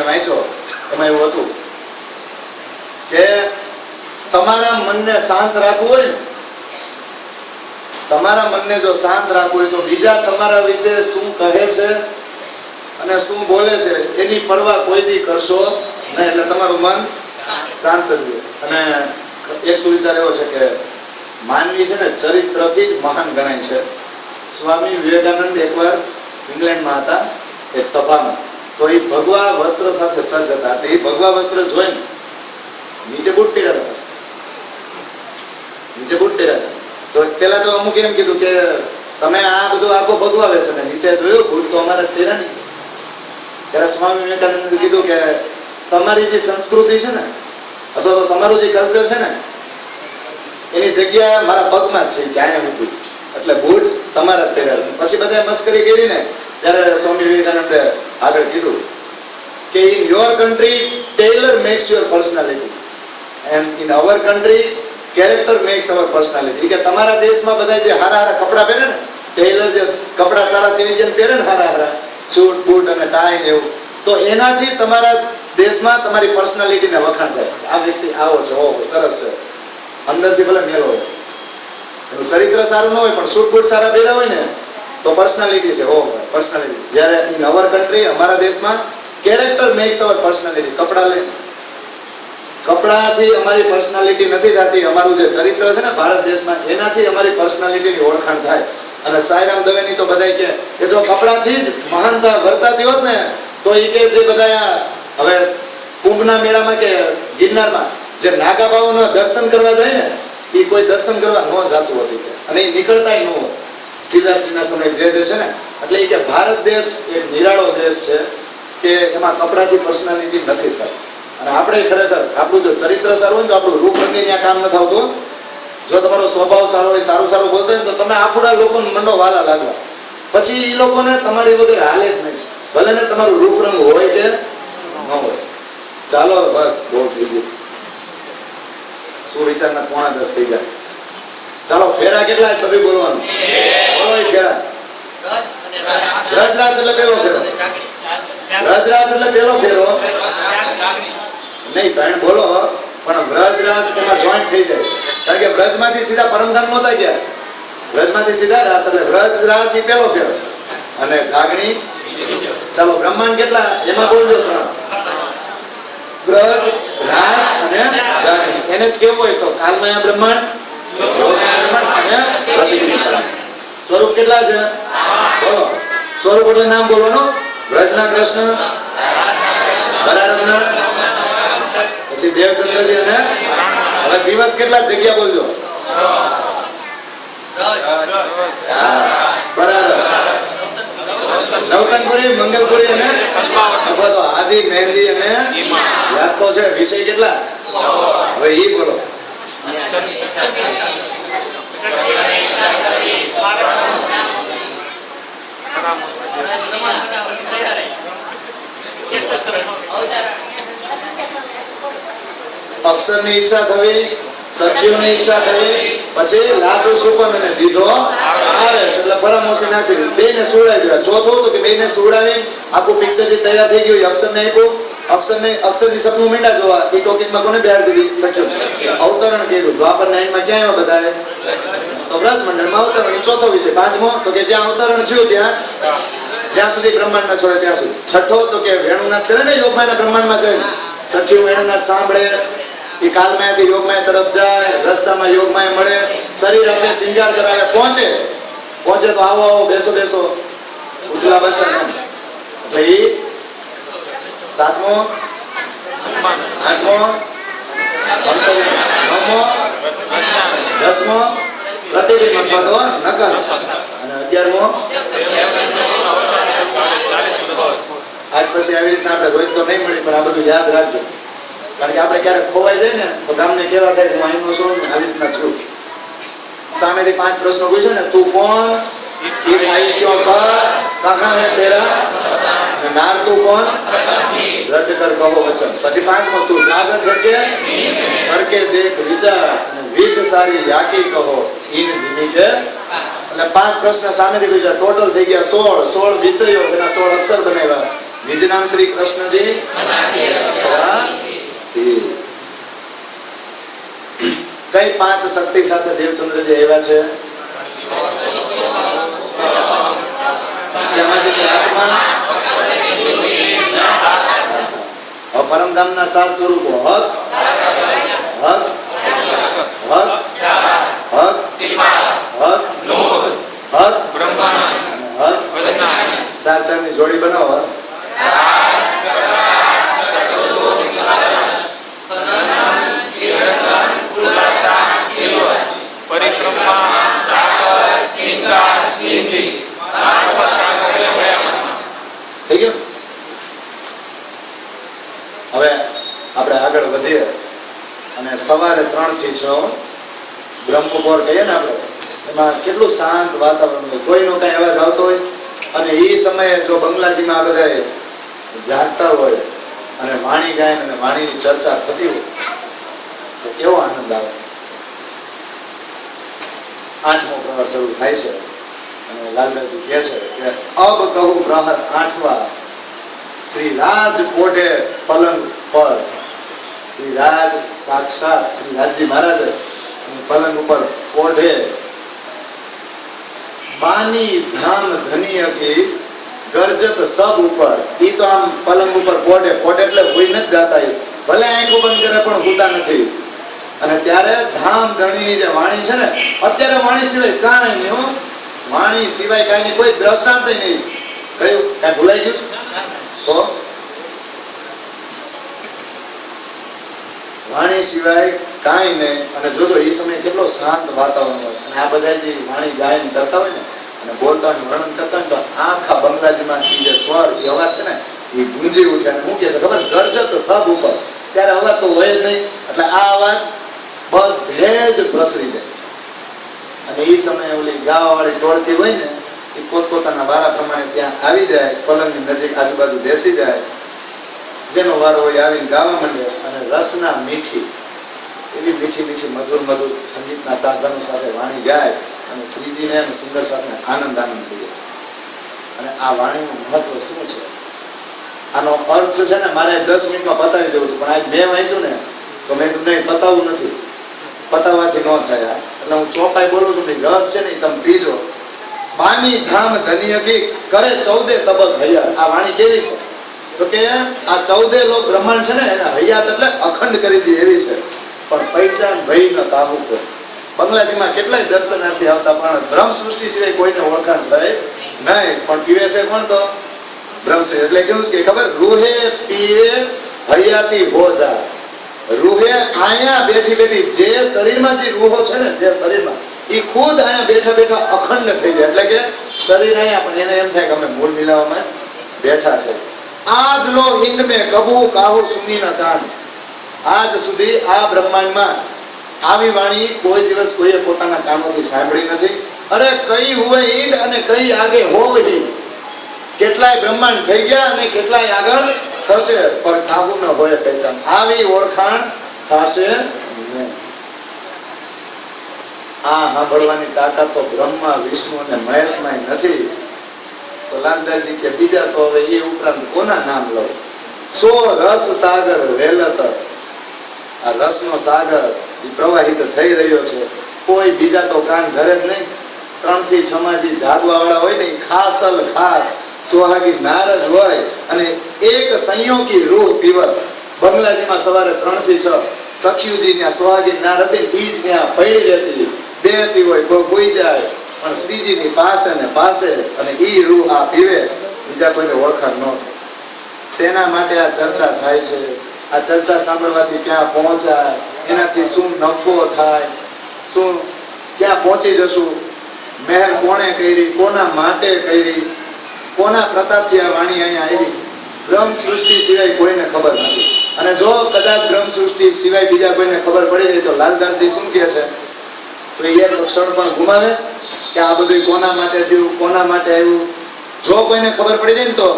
વાંચો એમાં એવું હતું કે તમારા મનને શાંત રાખવું હોય ને, તમારા મનને જો શાંત રાખવું હોય તો બીજા તમારા વિશે શું કહે છે અને શું બોલે છે એની પરવા કોઈ દી કરશો નહીં, એટલે તમારું મન શાંત જ રહે. અને એક સુવિચાર એવો છે કે માનવી છે ને ચરિત્રથી જ મહાન ગણાય છે. સ્વામી વિવેકાનંદ એકવાર ઇંગ્લેન્ડમાં હતા એક સભામાં, તો એ ભગવા વસ્ત્ર સાથે સજ્જ હતા. એટલે એ ભગવા વસ્ત્ર જોઈને નીચે બૂટ પહેર્યા હતા, નીચે બૂટ પહેર્યા હતા. તો પેલા તો અમુક એમ કીધું કે તમે આ બધું આખો ભગવાવે છે ને નીચે જોયું બૂટ તો અમારે પહેર્યા નહીં. ત્યારે સ્વામી વિવેકાનંદે કીધું કે તમારી જે સંસ્કૃતિ છે ને અથવા તો તમારું જે કલ્ચર છે ને એની જગ્યા મારા પગમાં જ છે, ક્યાંય મૂકી, એટલે બૂટ તમારા જ પહેર્યા. પછી બધા મસ્કરી કરી ને ત્યારે સ્વામી વિવેકાનંદે આગળ કીધું કે in your country tailor makes your personality and in our country character makes our personality. કે તમારા દેશમાં બધા જે હારા હારા કપડા પહેરે ને, ટેલર જે કપડા સારા સિવિલિયન પહેરે ને હારા હારા સૂટ બૂટ અને ટાઈ ને એવું, તો એનાથી તમારા દેશમાં તમારી પર્સનાલિટીને વખાણ થાય. આ વ્યક્તિ આવો છે, ઓહો સરસ છે, અંદરથી ભલે મેલો હોય, એનું ચરિત્ર સારું ન હોય પણ સૂટ બૂટ સારા પહેર્યા હોય ને તો પર્સનાલિટી છે, ઓહો પર્સનાલિટી. જ્યારે ઇન અવર કન્ટ્રી અમારા દેશમાં કેરેક્ટર મેક્સ અવર પર્સનાલિટી. કપડા લે, કપડાથી અમારી પર્સનાલિટી નથી થતી, અમારું જે ચરિત્ર છે ને ભારત દેશમાં એનાથી અમારી પર્સનાલિટીની ઓળખાણ થાય. અને સાંઈરામ દવેની તો બધા કે જો કપડાથી જ મહાનતા વર્તાતી હોત ને તો એ કે જે બધા હવે કુંભના મેળામાં કે ગિરનારમાં જે નાગા બાવાના દર્શન કરવા જાય ને એ કોઈ દર્શન કરવા ન જતું હતું કે, અને એ નીકળતાય ન હોય શિવરાત્રીના સમય જે છે ને. એટલે એ કે ભારત દેશ એક નિરાળો દેશ છે કે એમાં કપડાથી પર્સનાલિટી નથી થતી. અને આપણે ખરેખર આપણું જો ચરિત્ર સારું હોય તો આપણું રૂપ રંગે ત્યાં કામ નથી આવતું. જો તમારો સ્વભાવ સારો હોય, સારું સારું બોલતો હોય તો તમે આપણા લોકોને મંડો વાલા લાગવા, પછી એ લોકોને તમારી વગર હાલે જ નહીં, ભલે ને તમારું રૂપ રંગ હોય કે ન હોય. ચાલો બસ બહુ થઈ ગયું, સુવિચારના 9:45 થઈ ગયા. ચાલો ફેરા કેટલા છે બધું બોલવાનું, બોલો ફેરા. રજરાસ એટલે પેલો ફેરો, રજરાસ એટલે પેલો ફેરો નહીં, ત્રણ બોલો પણ વ્રજરાસ એમાં જોઈન્ટ થઈ જાય. કારણ કે વ્રજમાંથી સીધા પરમધામ નહોતા ગયા, વ્રજમાંથી સીધા રાસ, એટલે વ્રજરાસ એ પેલો ફેરો અને જાગણી. ચાલો બ્રહ્માંડ કેટલા એમાં બોલજો, 3 વ્રજ રાસ અને જાગણી. એને જ કેવું હોય તો કાલમય બ્રહ્માંડ, અને પ્રતિક્રિયા. સ્વરૂપ કેટલા છે બોલો, સ્વરૂપ એટલે નામ બોલવાનું. વ્રજના કૃષ્ણ, બરારમના, પછી દેવચંદ્રજી, અને હવે દિવસ કેટલા જગ્યા બોલજો, બરાબર નવતનપુરી, મંગલપુરી અને અથવા તો આદિ, મહેંદી અને યાદ તો છે. વિષય કેટલા હવે ઈ બોલો. અક્ષરની ઈચ્છા થવી, સખીઓની ઈચ્છા થવી, પછી લાજુ સુપન અને દીધો આવે એટલે પરામોશી નાખી બેને સુવડાવી દેવા. ચોથું તો કે બેને સુવડાવી આખું પિક્ચર જે તૈયાર થઈ ગયું અક્ષરને આપ્યું, અક્ષરજી સપનું મીંડા જોવા એ ટોકીમાં કોને બેહાડી દીધી, સખીઓ. અવતરણ કર્યું દ્વાપર નાઈમાં ક્યાં આવ્યા બધાએ તો બ્રજ મંડળમાં અવતરણ. ચોથો વિષય. પાંચમો તો કે જ્યાં અવતરણ થયું ત્યાં જ્યાં સુધી બ્રહ્માંડ ના છોડે ત્યાં સુધી. છઠ્ઠો તો કે વેણુનાથ કરે ને યોગમાયના બ્રહ્માંડમાં જાય, સખીઓ વેણુનાથ સાંભળે, એ કાલમાયાથી યોગમાયા તરફ જાય, રસ્તામાં યોગમાયા મળે, શરીર આપણે શિંગાર કરાવે, પહોંચે તો આવો આવો બેસો બેસો ઉજલા બચન. એટલે એ 7મો, 8મો, 9મો, 10મો પ્રતિબિંબ અથવા તો નકલ, અને 11મો. આજ પછી આવી રીતના આપણે રોજ તો નહીં મળી પણ આ બધું યાદ રાખજો. કારણ કે આપણે ક્યારેક ખોવાઈ જાય ને તો ગામને કેવા થાય હું અહીંનો છું ને આવી રીતના છું. સામેથી 5 પ્રશ્નો પૂછ્યો ને, તું કોણ, એ ભાઈ ક્યો કર, કહા હે તેરા, નાર તું કોણ, રદ કર કહો વચન. પછી 5મો તું જાગત કરકે દેખ વિચાર, વિદ સારી યાકી કહો ઇન જીની કે. એટલે 5 પ્રશ્ન સામેથી પૂછ્યા, ટોટલ થઈ ગયા 16 વિષયો, એના 16 અક્ષર બનાવ્યા. નિજ નામ શ્રી કૃષ્ણજી કઈ 5 શક્તિ સાથે દેવચંદ્રજી આવ્યા છે? શ્યામાજીની આત્મા, પરમધામના 7 સ્વરૂપો હક, હક, હક, હક, હક, હક, હક, ચાર ની જોડી બનાવો. થઈ ગયું? હવે આપણે આગળ વધીએ અને સવારે 3 થી 6 બ્રહ્મપોર કહીએ ને આપણે, એમાં કેટલું શાંત વાતાવરણ હોય, કોઈનો કઈ અવાજ આવતો હોય અને એ સમયે જો બંગલાજીમાં આ બધા જાગતા હોય અને વાણી ગાયન અને વાણીની ચર્ચા થતી હોય તો કેવો આનંદ આવે. 8મો પ્રહર શરૂ થાય છે અને લાલદાસજી કહે છે કે અબ કહું પ્રહર 8વા શ્રી રાજ કોઢે પલંગ પર. શ્રી રાજ સાક્ષાત શ્રી રાજજી મહારાજ પલંગ ઉપર કોઢે બાની ધામ ધની કી ગરજત સબ ઉપર. ઈ તો આમ પલંગ ઉપર કોઢે, કોઢે એટલે હોઈ નથી જાતા, ભલે આંખો બંધ કરે પણ હોતા નથી. અને ત્યારે ધામ ધણીની જે વાણી છે ને, અત્યારે વાણી સિવાય કાંઈ નહીં હો, વાણી સિવાય કાંઈ નહીં, કોઈ દ્રષ્ટાંત નહીં. કયું કાંઈ ભૂલાઈ ગયું તો વાણી સિવાય કાંઈ નહીં. અને જોજો એ સમયે કેટલો શાંત વાતાવરણ હોય અને આ બધા જે વાણી ગાયન કરતા હોય ને અને બોલતા હોય વર્ણન કરતા હોય તો આખા બંગલાજીમાં જે સ્વર એ અવાજ છે ને એ ગુંજી ઉઠે. અને શું કે છે ખબર? ગરજત સબ ઉપર. ત્યારે અવાજ તો હોય જ નહીં, એટલે આ અવાજ બધે જ પ્રસરી જાય. અને એ સમયે ઓલી ગાવાવાળી ટોળકી હોય ને એ પોતપોતાના વારા પ્રમાણે ત્યાં આવી જાય, પલંગની નજીક આજુબાજુ બેસી જાય, જેનો વારો હોય આવીને ગાવા માંડે અને રસના મીઠી એવી મીઠી મીઠી મધુર મધુર સંગીતના સાધનો સાથે વાણી ગાય અને શ્રીજીને અને સુંદર સાથે આનંદ થઈ જાય. અને આ વાણીનું મહત્વ શું છે આનો અર્થ છે ને મારે 10 મિનિટમાં પતાવી દેવું હતું, પણ આજ મેં વાંચ્યું ને તો મેં તમને પતાવવું નથી, પતાવવાથી ન થાય. એટલે હું ચોપાઈ બોલું છું, રસ છે ને તમે પીજો. બાની ધામ ધન્ય કી કરે 14 તબક હૈયા. આ વાણી કેવી છે તો કે આ 14 લોક બ્રહ્માંડ છે ને એને હૈયાત એટલે અખંડ કરી દી એવી છે. પણ પહેચાન ભય ન કાહુ પર. બંગલાજીમાં કેટલાય દર્શનાર્થી આવતા પણ બ્રહ્મ સૃષ્ટિ સિવાય કોઈને ઓળખાણ થાય નહીં. પણ પીવે છે કોણ? તો બ્રહ્મ સૃષ્ટિ. એટલે કેવું કે ખબર? રૂહે પીવે હૈયાતી હો જા. રૂહે આયા બેઠી બેઠી જે શરીરમાં જે રૂહો છે ને, જે શરીરમાં એ ખુદ આયા બેઠા બેઠા અખંડ થઈ જાય. એટલે કે શરીર આયા પણ એને એમ થાય કે અમે મૂળ મિલાવવામાં બેઠા છે. આજ લો હિંદ મેં કબુ કાહુ સુની ન કાન. આજ સુધી આ બ્રહ્માંડમાં આવી વાણી કોઈ દિવસ કોઈએ પોતાના કાનોથી સાંભળી નથી. અરે કઈ હુએ ઈંડ અને કઈ આગે હોવ હિંદ. કેટલાય બ્રહ્માંડ થઈ ગયા અને કેટલાય આગળ થશે, પણ કાબુ ન હોય પહેચાન. આવી ઓળખાણ થશે નહીં. આ સાંભળવાની તાકાત તો બ્રહ્મા વિષ્ણુ અને મહેશમાં નથી. તો લાલદાસજી કે બીજા તો હવે એ ઉપરાંત કોના નામ લો? સો રસ સાગર વેલત. આ રસનો સાગર એ પ્રવાહિત થઈ રહ્યો છે. કોઈ બીજા તો કાન ધરે જ નહીં. 3 થી 6 માં જે જાગવા વાળા હોય ને એ ખાસલ ખાસ સોહાગી નારજ હોય અને એક સંયોગી રૂહ પીવત. બંગલાજીમાં સવારે 3 થી 6 સખીજી ત્યાં સોહાગી નાર હતી, ઈ જ ત્યાં પડી રહેતી, બેહતી હોય કોઈ ભૂઈ જાય પણ શ્રીજીની પાસે ને પાસે. અને ઈ રૂહ આ પીવે, બીજા કોઈને ઓળખાણ ન થાય. શેના માટે આ ચર્ચા થાય છે? આ ચર્ચા સાંભળવાથી ક્યાં પહોંચાય, એનાથી શું નફો થાય, શું ક્યાં પહોંચી જશું, મહેર કોણે કરી, કોના માટે કરી, કોના પ્રતાપથી આ વાણી અહીંયા આવી, બ્રહ્મ સૃષ્ટિ સિવાય કોઈને ખબર નથી. અને જો કદાચ બ્રહ્મ સૃષ્ટિ સિવાય બીજા કોઈને ખબર પડી જાય તો લાલદાસજી શું કહે છે? તો એ એક ક્ષણ પણ ગુમાવે કે આ બધું કોના માટે થયું, કોના માટે આવ્યું. જો કોઈને ખબર પડી જાય ને તો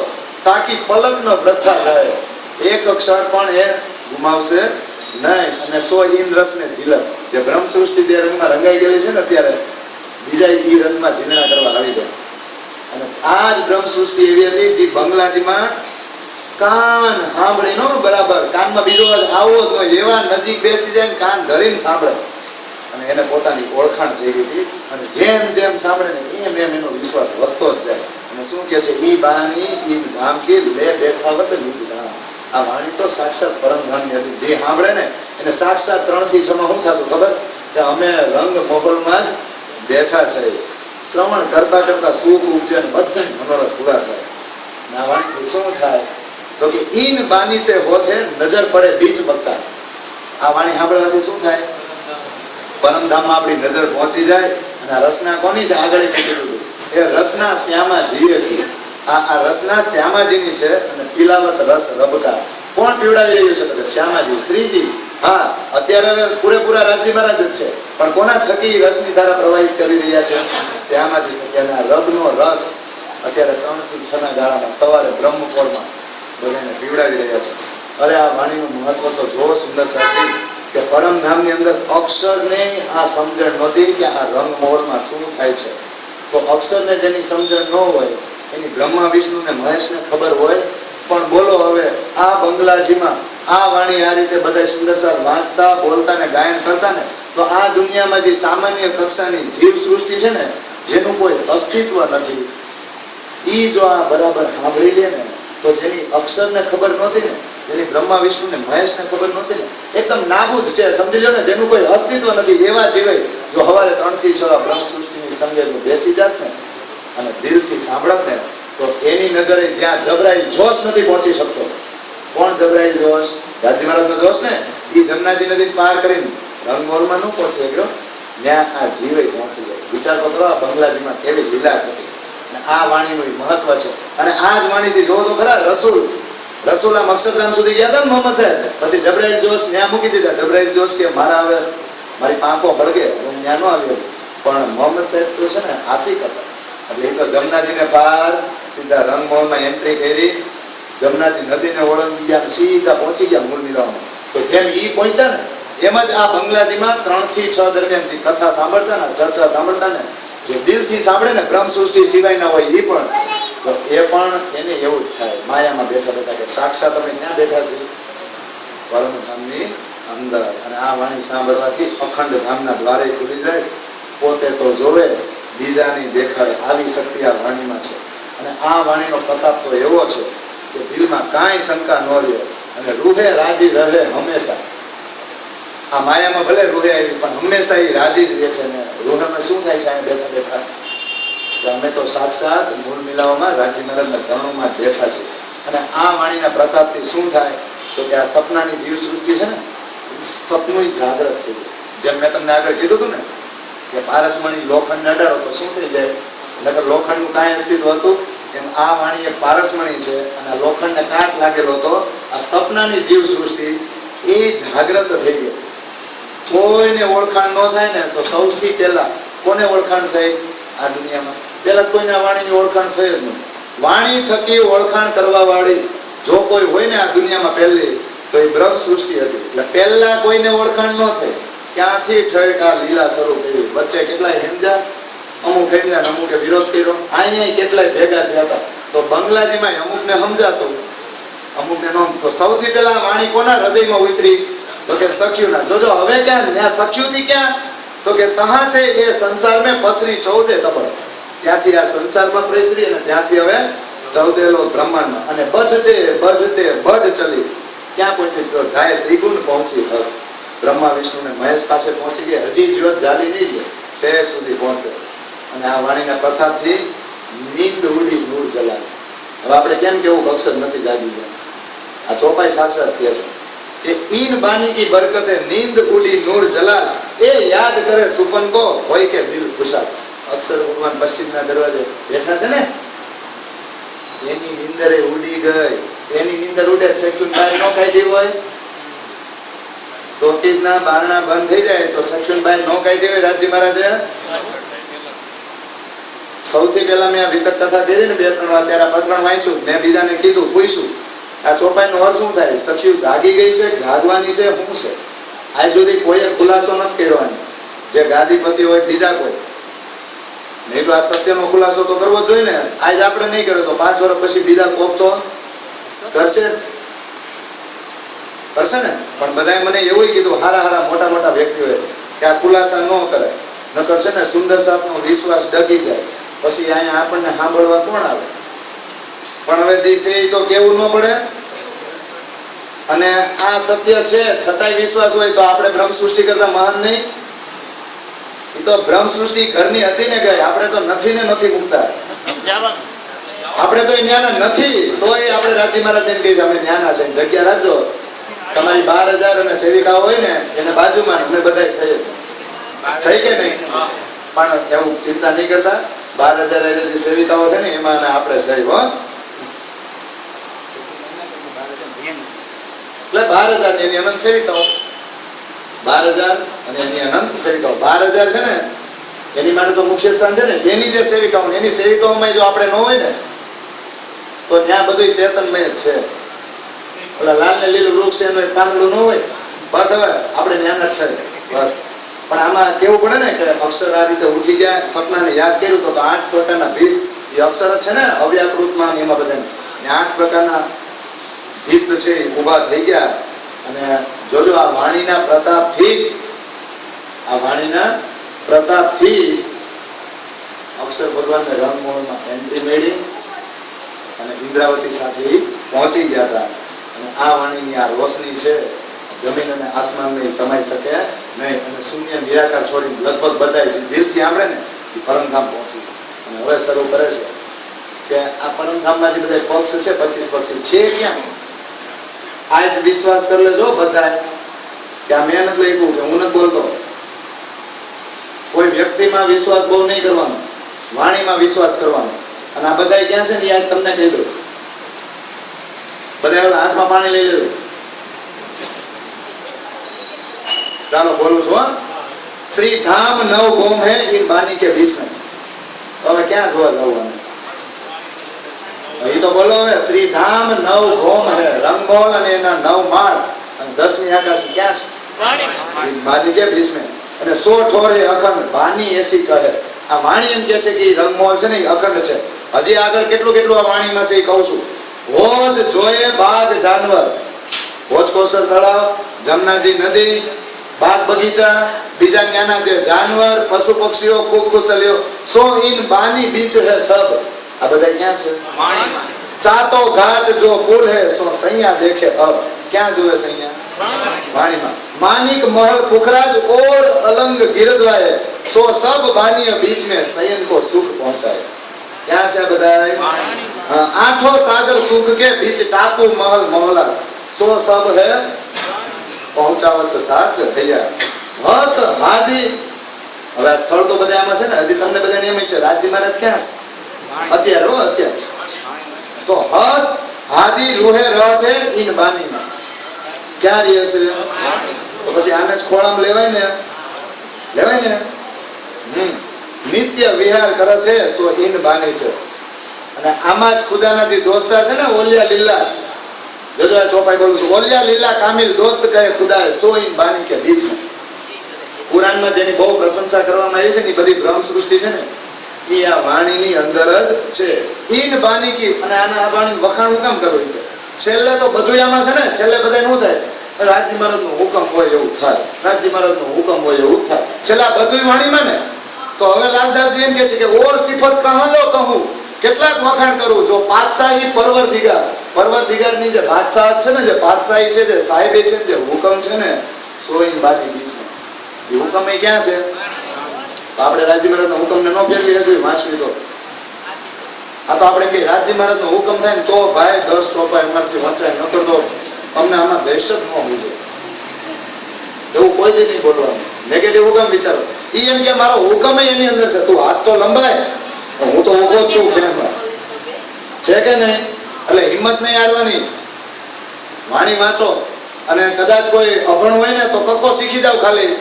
તાકી પલકનો વૃથા થાય, એક ક્ષણ પણ એ ગુમાવશે નહીં. અને 100 ઈન રસને ઝીલક. જે બ્રહ્મ સૃષ્ટિ જે રંગમાં રંગાઈ ગયેલી છે ને અત્યારે, બીજા ઈ રસમાં ઝીલણા કરવા આવી જાય. અને આ જ બ્રહ્મ સૃષ્ટિ એવી હતી જે બંગલાજીમાં કાન સાંભળી નો બરાબર, કાનમાં બીજો આવો જ હોય, એવા નજીક બેસી જાય કાન ધરીને સાંભળે. એને પોતાની ઓળખાણ થઈ ગઈ હતી અને જેમ જેમ સાંભળે ને એમ એમ એનો વિશ્વાસ વધતો જ જાય. અને શું કહે છે, ઈ બાની ઈ ધામ કી લે બેઠાવત લીધી ધામ. આ વાણી તો સાક્ષાત પરમધામની હતી. જે સાંભળે ને એને સાક્ષાત 3 થી 6 માં શું થતું ખબર, કે અમે રંગ મહોલમાં જ બેઠા છે. શ્રવણ કરતા કરતા સુખ ઉપજે અને બધા મનોરથ પૂરા થાય. આ વાણીથી શું થાય તો કે ઈન બાની સે હોથે નજર પડે બીચ બક્કા. આ વાણી સાંભળવાથી શું થાય, પરમધામમાં આપણી નજર પહોંચી જાય. અને આ રસના કોની છે, આગળ કીધું એ રસના શ્યામા જીવેથી. આ રસના શ્યામાજીની છે. અને પીલાવત રસ રબકા. કોણ પીવડાવી રહ્યું છે તો શ્યામાજી, શ્રીજી. હા, અત્યારે હવે પૂરેપૂરા રાજ્ય મહારાજ જ છે, પણ કોના થકી રસની ધારા પ્રવાહિત કરી રહ્યા છે, શ્યામાજી થકી. અને આ રબનો રસ અત્યારે 3 થી 6 ના ગાળામાં સવારે બ્રહ્મપોરમાં બધાને પીવડાવી રહ્યા છે. અરે આ વાણીનું મહત્વ તો જોવો સુંદર સાથી, કે પરમધામની અંદર અક્ષરને આ સમજણ નહોતી કે આ રંગ મહોલમાં શું થાય છે. તો અક્ષરને જેની સમજણ ન હોય એની બ્રહ્મા વિષ્ણુ ને મહેશને ખબર હોય. પણ બોલો હવે આ બંગલાજીમાં આ વાણી આ રીતે બધા સુંદર સાર વાંચતા બોલતા ને ગાયન કરતા ને, તો આ દુનિયામાં જે સામાન્ય કક્ષાની જીવ સૃષ્ટિ છે ને, જેનું કોઈ અસ્તિત્વ નથી, ઈ જો આ બરાબર સાંભળી લે ને, તો જેની અક્ષરને ખબર નહોતી ને, જેની બ્રહ્મા વિષ્ણુ ને મહેશને ખબર નહોતી ને, એકદમ નાબૂદ છે, સમજી લો ને, જેનું કોઈ અસ્તિત્વ નથી, એવા જીવે જો સવારે 3 થી 6 બ્રહ્મ સૃષ્ટિની સંગે બેસી જાત ને અને દિલથી સાંભળત ને, તો એની નજરે જ્યાં જબરાઈ જોશ નથી પહોંચી શકતો. કોણ જબરાઈ જોશ? ગાજી મહારાજનો જોશ ને, એ જમનાજી નદી પાર કરીને રંગમોલમાં ન પહોંચી ગયો, ત્યાં આ જીવે પહોંચી જાય. વિચાર કરો આ બંગલાજીમાં કેવી લીલા હતી. અને આ વાણીનું મહત્વ છે. અને આ જ વાણીથી જોવો તો ખરા, રસૂલ આમ અક્ષરધામ સુધી ગયા હતા ને મોહમ્મદ સાહેબ, પછી જબરાઈલ જોશ ત્યાં મૂકી દીધા. જબરાઈલ જોશ કે મારા હવે મારી પાંખો ભળગે, હું ત્યાં ન આવ્યો. પણ મોહમ્મદ સાહેબ તો છે ને આશિક હતા, એટલે એ તો જમનાજીને પાર સીધા રંગમોહલમાં એન્ટ્રી કરી, જમનાજી નદીને ઓળંગી ગયા, સીધા પહોંચી ગયા મૂળ મિલાવવામાં. તો જેમ ઈ પહોંચ્યા ને, એમ જ આ બંગલાજીમાં 3 થી 6 દરમિયાન જે કથા સાંભળતા ને, ચર્ચા સાંભળતા ને, જો દિલથી સાંભળે ને, બ્રહ્મ સૃષ્ટિ સિવાય ના હોય એ પણ, તો એ પણ એને એવું જ થાય, માયામાં બેઠા બેઠા કે સાક્ષાત અમે ક્યાં બેઠા છીએ, પરમધામની અંદર. અને આ વાણી સાંભળવાથી અખંડ ધામના દ્વારે ખુલી જાય. પોતે તો જોવે, બીજાની દેખાડે, આવી શક્તિ આ વાણીમાં છે. અને આ વાણીનો પ્રતાપ તો એવો છે કે દિલમાં કાંઈ શંકા ન રહે અને રૂહે રાજી રહે હંમેશા. આ માયામાં ભલે રૂહે આવી, પણ હંમેશા એ રાજી જ રહે છે. ને રૂહેમાં શું થાય છે અહીં બેઠા બેઠા, કે અમે તો સાક્ષાત મૂળ મિલાવવામાં રાજી મહારાજના ચરણોમાં બેઠા છે. અને આ વાણીના પ્રતાપથી શું થાય તો કે આ સપનાની જીવ સૃષ્ટિ છે ને, સપનું જાગ્રત થઈ જાય. જેમ મેં તમને આગળ કીધું હતું ને કે પારસમણી લોખંડ અડાડો તો શું થઈ જાય, નકર લોખંડનું કાંઈ અસ્તિત્વ હતું, એમ આ વાણી એક પારસમણી છે. અને લોખંડને કાટ લાગેલો હતો. આ સપનાની જીવ સૃષ્ટિ એ જાગ્રત થઈ ગઈ. કોઈને ઓળખાણ ન થાય ને, તો સૌથી પહેલા કોને ઓળખાણ થઈ આ દુનિયામાં? પહેલા કોઈને આ વાણીની ઓળખાણ થઈ જ નહીં. વાણી થકી ઓળખાણ કરવા વાળી જો કોઈ હોય ને આ દુનિયામાં પહેલી, તો એ બ્રહ્મ સૃષ્ટિ હતી. એટલે પહેલા કોઈને ઓળખાણ ન થઈ. ક્યાંથી ઠેઠ આ લીલા શરૂ કરી. વચ્ચે કેટલાય હિંજા, અમુક હિંજા અમુકે વિરોધ કર્યો, અહીંયા કેટલાય ભેગા થયા હતા. તો બંગલાજીમાં અમુકને સમજાતું, અમુકને ન. તો સૌથી પહેલા વાણી કોના હૃદયમાં ઉતરી તો કે સખ્યુના. જોજો હવે ક્યાં ત્યાં સખ્યુથી ક્યાં તો કે તહાં સે એ સંસાર મેં પસરી 14 તબળ. ત્યાંથી આ સંસારમાં પ્રસરી અને ત્યાંથી હવે 14 લોક બ્રહ્માંડમાં. અને બઢતે બઢ ચલી ક્યાં પહોંચી? તો જાય ત્રિગુણ પહોંચી. બ્રહ્મા વિષ્ણુ ને મહેશ પાસે પહોંચી ગયા. હજી જ્યોત જાલી નહીં ગઈ, છેક સુધી પહોંચે. અને આ વાણીના પ્રતાપથી નીંદ ઉડી નૂર જલાલ. હવે આપણે કેમ કેવું અક્ષર નથી જાગી ગયા, આ ચોપાઈ સાક્ષાત કહે છે કે ઈન બાની કી બરકતે નીંદ ઉડી નૂર જલાલ, એ યાદ કરે સુપન કો હોય કે દિલ ખુશાલ. અક્ષર ભગવાન પશ્ચિમના દરવાજે બેઠા છે ને, એની નીંદરે ઉડી ગઈ. એની નીંદર ઉડે, સખ્યુન બહાર ન કાઢી હોય, ટોકીજના બારણા બંધ થઈ જાય તો સખ્યુન બહાર ન કાઢી હોય રાજી મહારાજે. સૌથી પહેલા મેં આ વિતક કથા કરી ને 2-3 વાર, ત્યારે પ્રકરણ વાંચ્યું, મેં બીજાને કીધું, પૂછ્યું આ ચોપાઈનો અર્થ શું થાય? સખ્યુ જાગી ગઈ છે, જાગવાની છે, શું છે? આજ સુધી કોઈએ ખુલાસો નથી કર્યો. જે ગાદીપતિ હોય બીજા કોઈ નહીં, તો આ સત્યનો ખુલાસો તો કરવો જોઈએ ને. આજ આપણે નહીં કર્યો તો 5 વર્ષ પછી બીજા કોક તો કરશે ને. પણ બધાએ મને એવું કીધું, હારા મોટા વ્યક્તિઓએ કે આ ખુલાસા ન કરે, નકર છે ને સુંદર સાપનો વિશ્વાસ ડગી જાય, પછી અહીંયા આપણને સાંભળવા કોણ આવે? પણ હવે જે છે એ તો કેવું ન પડે. અને આ સત્ય છે છતાંય વિશ્વાસ હોય તો આપણે બ્રહ્મ સૃષ્ટિ કરતા મહાન નહીં? એ તો બ્રહ્મ સૃષ્ટિ ઘરની હતી ને ગઈ, આપણે તો નથી ને નથી મૂકતા. આપણે તો ન્યાના નથી તોય આપણે રાજી મહારાજ એમ કહીએ અમે ન્યાના છે, જગ્યા રાખજો. તમારી 12,000 અને સેવિકાઓ હોય ને એને બાજુમાં અમે બધા થઈ કે નહીં? પણ એવું ચિંતા નહીં કરતા, 12,000 જે સેવિકાઓ છે ને એમાં આપણે છે હો. એટલે 12,000 એની અનંત સેવિકાઓ, 12,000 અને એની અનંત સેવિકાઓ. 12,000 છે ને એની માટે તો મુખ્ય સ્થાન છે ને, એની જે સેવિકાઓ, એની સેવિકાઓમાં જો આપણે ન હોય ને તો ત્યાં બધું ચેતનમય જ છે. ઓલા લાલ ને લીલું વૃક્ષ એનું એક પાંદડું ન હોય, બસ હવે આપણે જ્ઞાન જ છે બસ. પણ આમાં કેવું પડે ને કે અક્ષર આ રીતે ઉઠી ગયા, સપનાને યાદ કર્યું તો 8 પ્રકારના ભીષ એ અક્ષર જ છે ને અવ્યાકૃતમાં, એમાં બધા 8 પ્રકારના ભીષ છે એ ઊભા થઈ ગયા. અને જોજો આ વાણીના પ્રતાપથી જ, આ વાણીના પ્રતાપથી જ અક્ષર ભગવાનને રંગમોહનમાં એન્ટ્રી મેળવી અને ઇન્દ્રાવતી સાથે પહોંચી ગયા હતા. અને આ વાણીની આ રોશની છે જમીન અને આસમાનને સમાઈ શકે નહીં. અને શૂન્ય નિરાકાર છોડી લગભગ બધા દિલથી આંબળે ને એ પરમધામ પહોંચી. અને હવે શરૂ કરે છે કે આ પરમધામમાં જે બધા પક્ષ છે 25 પક્ષી છે ક્યાં? આ જ વિશ્વાસ કરી લેજો બધા કે આ મેં નથી લખ્યું કે હું નથી બોલતો. કોઈ વ્યક્તિમાં વિશ્વાસ બહુ નહીં કરવાનો, વાણીમાં વિશ્વાસ કરવાનો. અને આ બધા ક્યાં છે ને યાદ તમને કહી દઉં. બધા હાથમાં પાણી લઈ લેજો. ચાલો બોલું છું. શ્રી ધામ નવ ગોમ હે इन बानी के बीच में. હવે ક્યાં જોવા જવાનું? એ તો બોલો હવે. શ્રી ધામ નવ ગોમ હે, રંગોલ અને એના 9 માળ અને 10મી આકાશ ક્યાં છે? બાની કે બીચ में. અને 100 ઠોર હે અખંડ, બાની એસી કહે. આ વાણી એમ કે છે કે રંગમોલ છે ને એ અખંડ છે. હજી આગળ કેટલું આ વાણીમાં છે એ કહું છું. રોજ જોયે બાગ જાનવર, ભોજકોસર તળાવ, જમનાજી નદી, બાગ બગીચા, બીજા જ્ઞાના જે જાનવર, પશુ પક્ષીઓ, ખૂબ કુશલીઓ, સો ઇન બાની બીચ હે સબ. આ બધા ક્યાં છે? સાતો ઘાટ જો પુલ હે સો સૈયા દેખે અબ. ક્યાં જોવે સૈયા? વાણીમાં. मानिक महल पुखराज और अलंग गिरद्वाए सो सब बानिय बीच में सयन को सुख पहुंचाए. क्या છે બધા? आठों सागर सुख के बीच टापू महल मोहला सो सब है पहुंचावत साथ भैया हत हादी. હવે આ સ્થળ તો બધા આમાં છે ને, હજી તમને બધાને એમ છે રાજજી મહારાજ ક્યાં છે અત્યારે? હો અત્યારે તો હત હાદી રૂહે રહે ઇન બાનીમાં. ક્યાં રહે છે? તો પછી આને જ ખોળામ લેવાય ને, નિત્ય વિહાર કરે છે સો ઇન બાની છે. અને આમાં જ ખુદાના જે દોસ્તાર છે ને ઓલિયા લીલા, જોજો આ ચોપાઈ બોલું છું, ઓલિયા લીલા કામિલ દોસ્ત કહે ખુદા સો ઇન બાની કે બીચ में. કુરાનમાં જેની બહુ પ્રશંસા કરવામાં આવી છે ને બધી બ્રહ્મ સૃષ્ટિ છે ને એ આ વાણીની અંદર જ છે. ઇન બાની કી. અને આના આ વાણી વખાણ હું કામ કરું છે? છેલ્લે તો બધું આમાં છે ને, છેલ્લે બધા શું થાય? રાજજી મહારાજ નો હુકમ હોય એવું થાય, રાજજી મહારાજ નો હુકમ હોય એવું થાય. છેલ્લા બધું વાણીમાં ને. તો હવે લાલદાસજી એમ કે છે કે ઓર સિફત કહલો કહું, કેટલાક વખાણ કરું. જો પાતશાહી પરવરદિગાર ની જે બાદશાહ છે ને, જે પાતશાહી છે, જે સાહેબે છે, જે હુકમ છે ને સોઈન બાની બીચ માં. એ હુકમ એ ક્યાં છે? તો આપણે રાજજી મહારાજ નો હુકમ ને ન ફેરવી શકીએ વાંચવી તો. આ તો આપણે કઈ રાજજી મહારાજ નો હુકમ થાય ને તો ભાઈ 10 ટોપા એમાંથી વંચાય, નકર તો અમને આમાં દહેશત ન હોવી જોઈએ. એવું કોઈ જ નહીં બોલવાનું. નેગેટિવ હુકમ વિચારો. ઈ એમ કે મારો હુકમ એની અંદર છે, તું હાથ તો લંબાય, હું તો ઉભો જ છું ધ્યાનમાં. છે કે નહીં? એટલે હિંમત નહીં હારવાની. વાણી વાંચો અને કદાચ કોઈ અભણ હોય ને તો કક્કો શીખી જાવ ખાલી.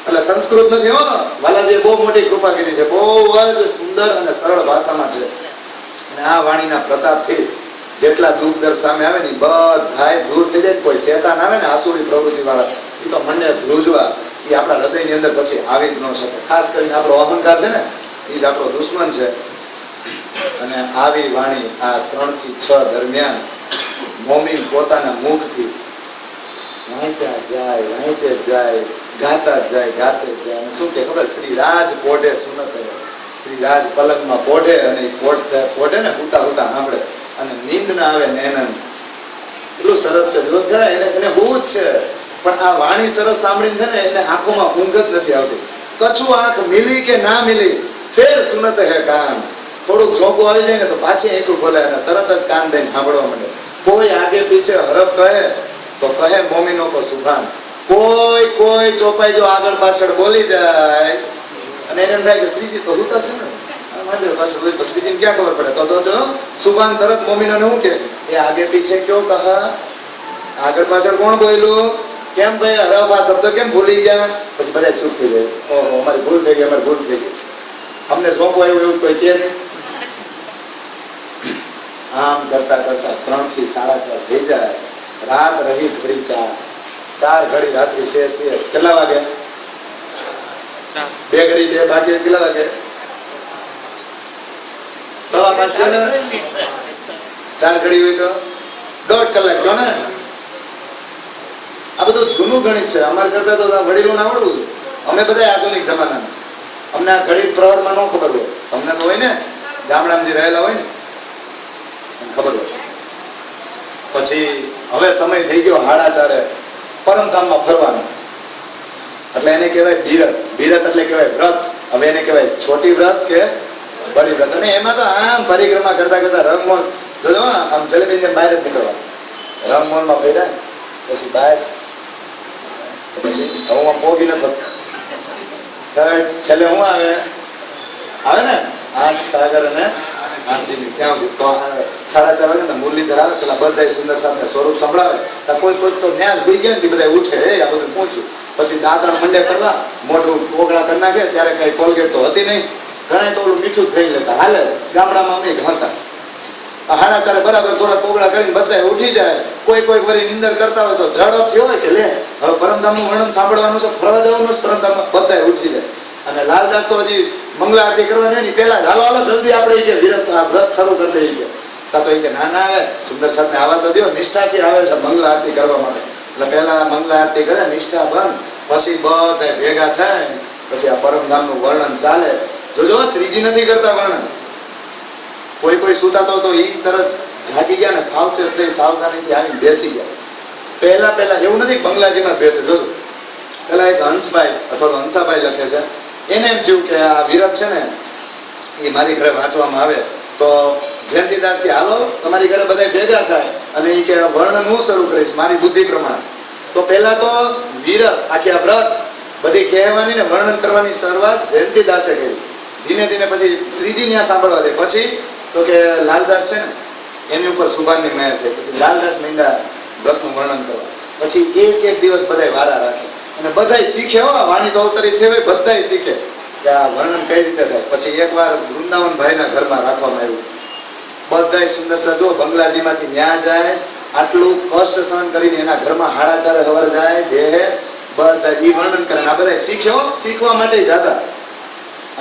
એટલે સંસ્કૃત નથી હો, વાલાજીએ બહુ મોટી કૃપા કરી છે, બહુ જ સુંદર અને સરળ ભાષામાં છે. અને આ વાણીના પ્રતાપથી જેટલા દુઃખ દર સામે આવે ને બધાય દૂર થઈ જાય. કોઈ શેતાન આવે ને આસુરી પ્રવૃત્તિ વાળા, એ તો મને ધ્રુજવા એ આપણા હૃદયની અંદર પછી આવી જ ન શકે. ખાસ કરીને આપણો અહંકાર છે ને એ જ આપણો દુશ્મન છે. અને આવી વાણી આ 3 થી 6 દરમિયાન મોમીન પોતાના મુખથી વાંચે જાય ગાતા જ જાય અને શું કે ખબર, શ્રી રાજ પોઢે સુનત હે. શ્રી રાજ પલંગમાં પોઢે અને પોઢે ને હુતા હુતા સાંભળે અને નીંદ ના આવે નૈનન. એટલું સરસ છે, જોત ખરા એને બહુ જ છે. પણ આ વાણી સરસ સાંભળીને છે ને એને આંખોમાં ઊંઘ જ નથી આવતી. કછું આંખ મિલી કે ના મિલી ફેર સુનત હે કાન. થોડુંક ઝોંકું આવી જાય ને તો પાછી આંખું ખોલે અને તરત જ કાન દઈને સાંભળવા માંડે. કોઈ આગે પીછે હરફ કહે તો કહે મોમીનો કો સુભાન. કોઈ ચોપાઈ જો આગળ પાછળ બોલી જાય અને એને એમ થાય કે શ્રીજી તો હુતા છે ને, શ્રીજીને ક્યાં ખબર પડે, તો જો સુભાન તરત મોમીનોને શું કે એ આગે પીછે ક્યો કહા, આગળ પાછળ કોણ બોલ્યું, કેમ ભાઈ હરફ આ શબ્દ કેમ ભૂલી ગયા. પછી બધા ચૂપ થઈ જાય. ઓહો અમારી ભૂલ થઈ ગઈ. અમને સોંપો આવ્યું એવું કોઈ કે નહીં. આમ કરતા 3 થી 4:30 થઈ જાય. રાત રહી ઘડી 4 ઘડી રાત્રિ શેષ. કેટલા વાગે? 2 ઘડી 2 બાકી કેટલા વાગે? 5:15 કયો ને. 4 ઘડી હોય તો 1.5 કલાક કયો ને. આ બધું જૂનું ગણિત છે. અમારે કરતા તો વડીલોને આવડવું છે. અમે બધા આધુનિક જમાનાના. અમને આ ઘડી પ્રહરમાં ન ખબર હોય. તમને તો હોય ને, ગામડામાં જે રહેલા હોય ને ખબર હોય. પછી હવે સમય થઈ ગયો 4:30 પરમધામમાં ફરવાનો. એટલે એને કહેવાય બિરત એટલે કહેવાય વ્રત. હવે એને કહેવાય છોટી વ્રત કે બડી વ્રત. અને એમાં તો આમ પરિક્રમા કરતા રંગમોલ જોજો, આમ જલેબી બહાર જ નીકળવા. રંગમોલમાં ફર્યા પછી બહાર, પછી હું આમ પોગી ન થતો. છેલ્લે હું આવે ને 8 સાગર અને 8 ત્યાં સુધી તો 4:30 વાગે ને મુરલીધર આવે. પેલા બધા સુંદર સાહેબને સ્વરૂપ સંભળાવે. કોઈ તો ન્યાસ ભૂઈ ગયા ને બધા ઉઠે. આ બધું પૂછ્યું. પછી દાંતણ મંડે કરવા, મોઢું પોગળા કરી નાખે. ત્યારે કઈ કોલગેટ તો હતી નહીં. ઘણા તો ઓલું મીઠું ખાઈ લેતા. હાલે ગામડામાં અમને હતા. 4:30 બરાબર થોડા પોગળા કરીને બધા ઉઠી જાય. કોઈ વળી નિંદર કરતા હોય તો ઝડપ થયો હોય કે લે હવે પરમધામનું વર્ણન સાંભળવાનું છે, ફરવા જવાનું છે પરમધામમાં. બધા ઉઠી જાય. અને લાલદાસ તો હજી મંગલા આરતી કરવાની એની પહેલા જ હાલો જલ્દી આપણે કે વ્રત શરૂ કરી દઈએ. તો એ કે ના આવે, સુંદર સાહેબને આવા તો દો, નિષ્ઠાથી આવે છે મંગલા આરતી કરવા માટે. એટલે પહેલા મંગલા આરતી કરે, નિષ્ઠા બંધ, પછી બધા ભેગા થાય, પછી આ પરમધામનું વર્ણન ચાલે. જોજો શ્રીજી નથી કરતા વર્ણન. કોઈ સુતાતો તો એ તરત જાગી ગયા ને સાવચેત થઈ સાવધાનીથી આવીને બેસી ગયા. પહેલા એવું નથી બંગલાજીમાં બેસે. જોજો પેલા એક હંસભાઈ અથવા તો હંસાભાઈ લખે છે. એને એમ થયું કે આ વિરત છે ને એ મારી ઘરે વાંચવામાં આવે તો જયંતિદાસ કે હાલો તમારી ઘરે બધા ભેગા થાય અને એ કે વર્ણન હું શરૂ કરીશ મારી બુદ્ધિ પ્રમાણે. તો પહેલા તો વિરત આખી આ વ્રત બધી કહેવાની ને વર્ણન કરવાની શરૂઆત જયંતિદાસે કરી. ધીમે ધીમે પછી શ્રીજી ત્યાં સાંભળવા દે. પછી તો કે લાલદાસ છે ને એની ઉપર સુભાનની મહેર થઈ. પછી લાલદાસ મીંડા વ્રતનું વર્ણન કરવા. પછી એક દિવસ બધા વારા રાખે અને બધાય શીખે. વાણી તો અવતરિત થઈ હોય, બધાય શીખે કે આ વર્ણન કઈ રીતે થાય. પછી એકવાર વૃંદાવન ભાઈના ઘરમાં રાખવામાં આવ્યું. બધાય સુંદર સજો બંગલાજીમાંથી ન્યા જાય, આટલું કષ્ટ સહન કરીને એના ઘરમાં 4:30 સવાર જાય, બેહે, બધા ઈ વર્ણન કરે. આ બધા શીખ્યો, શીખવા માટે જતા.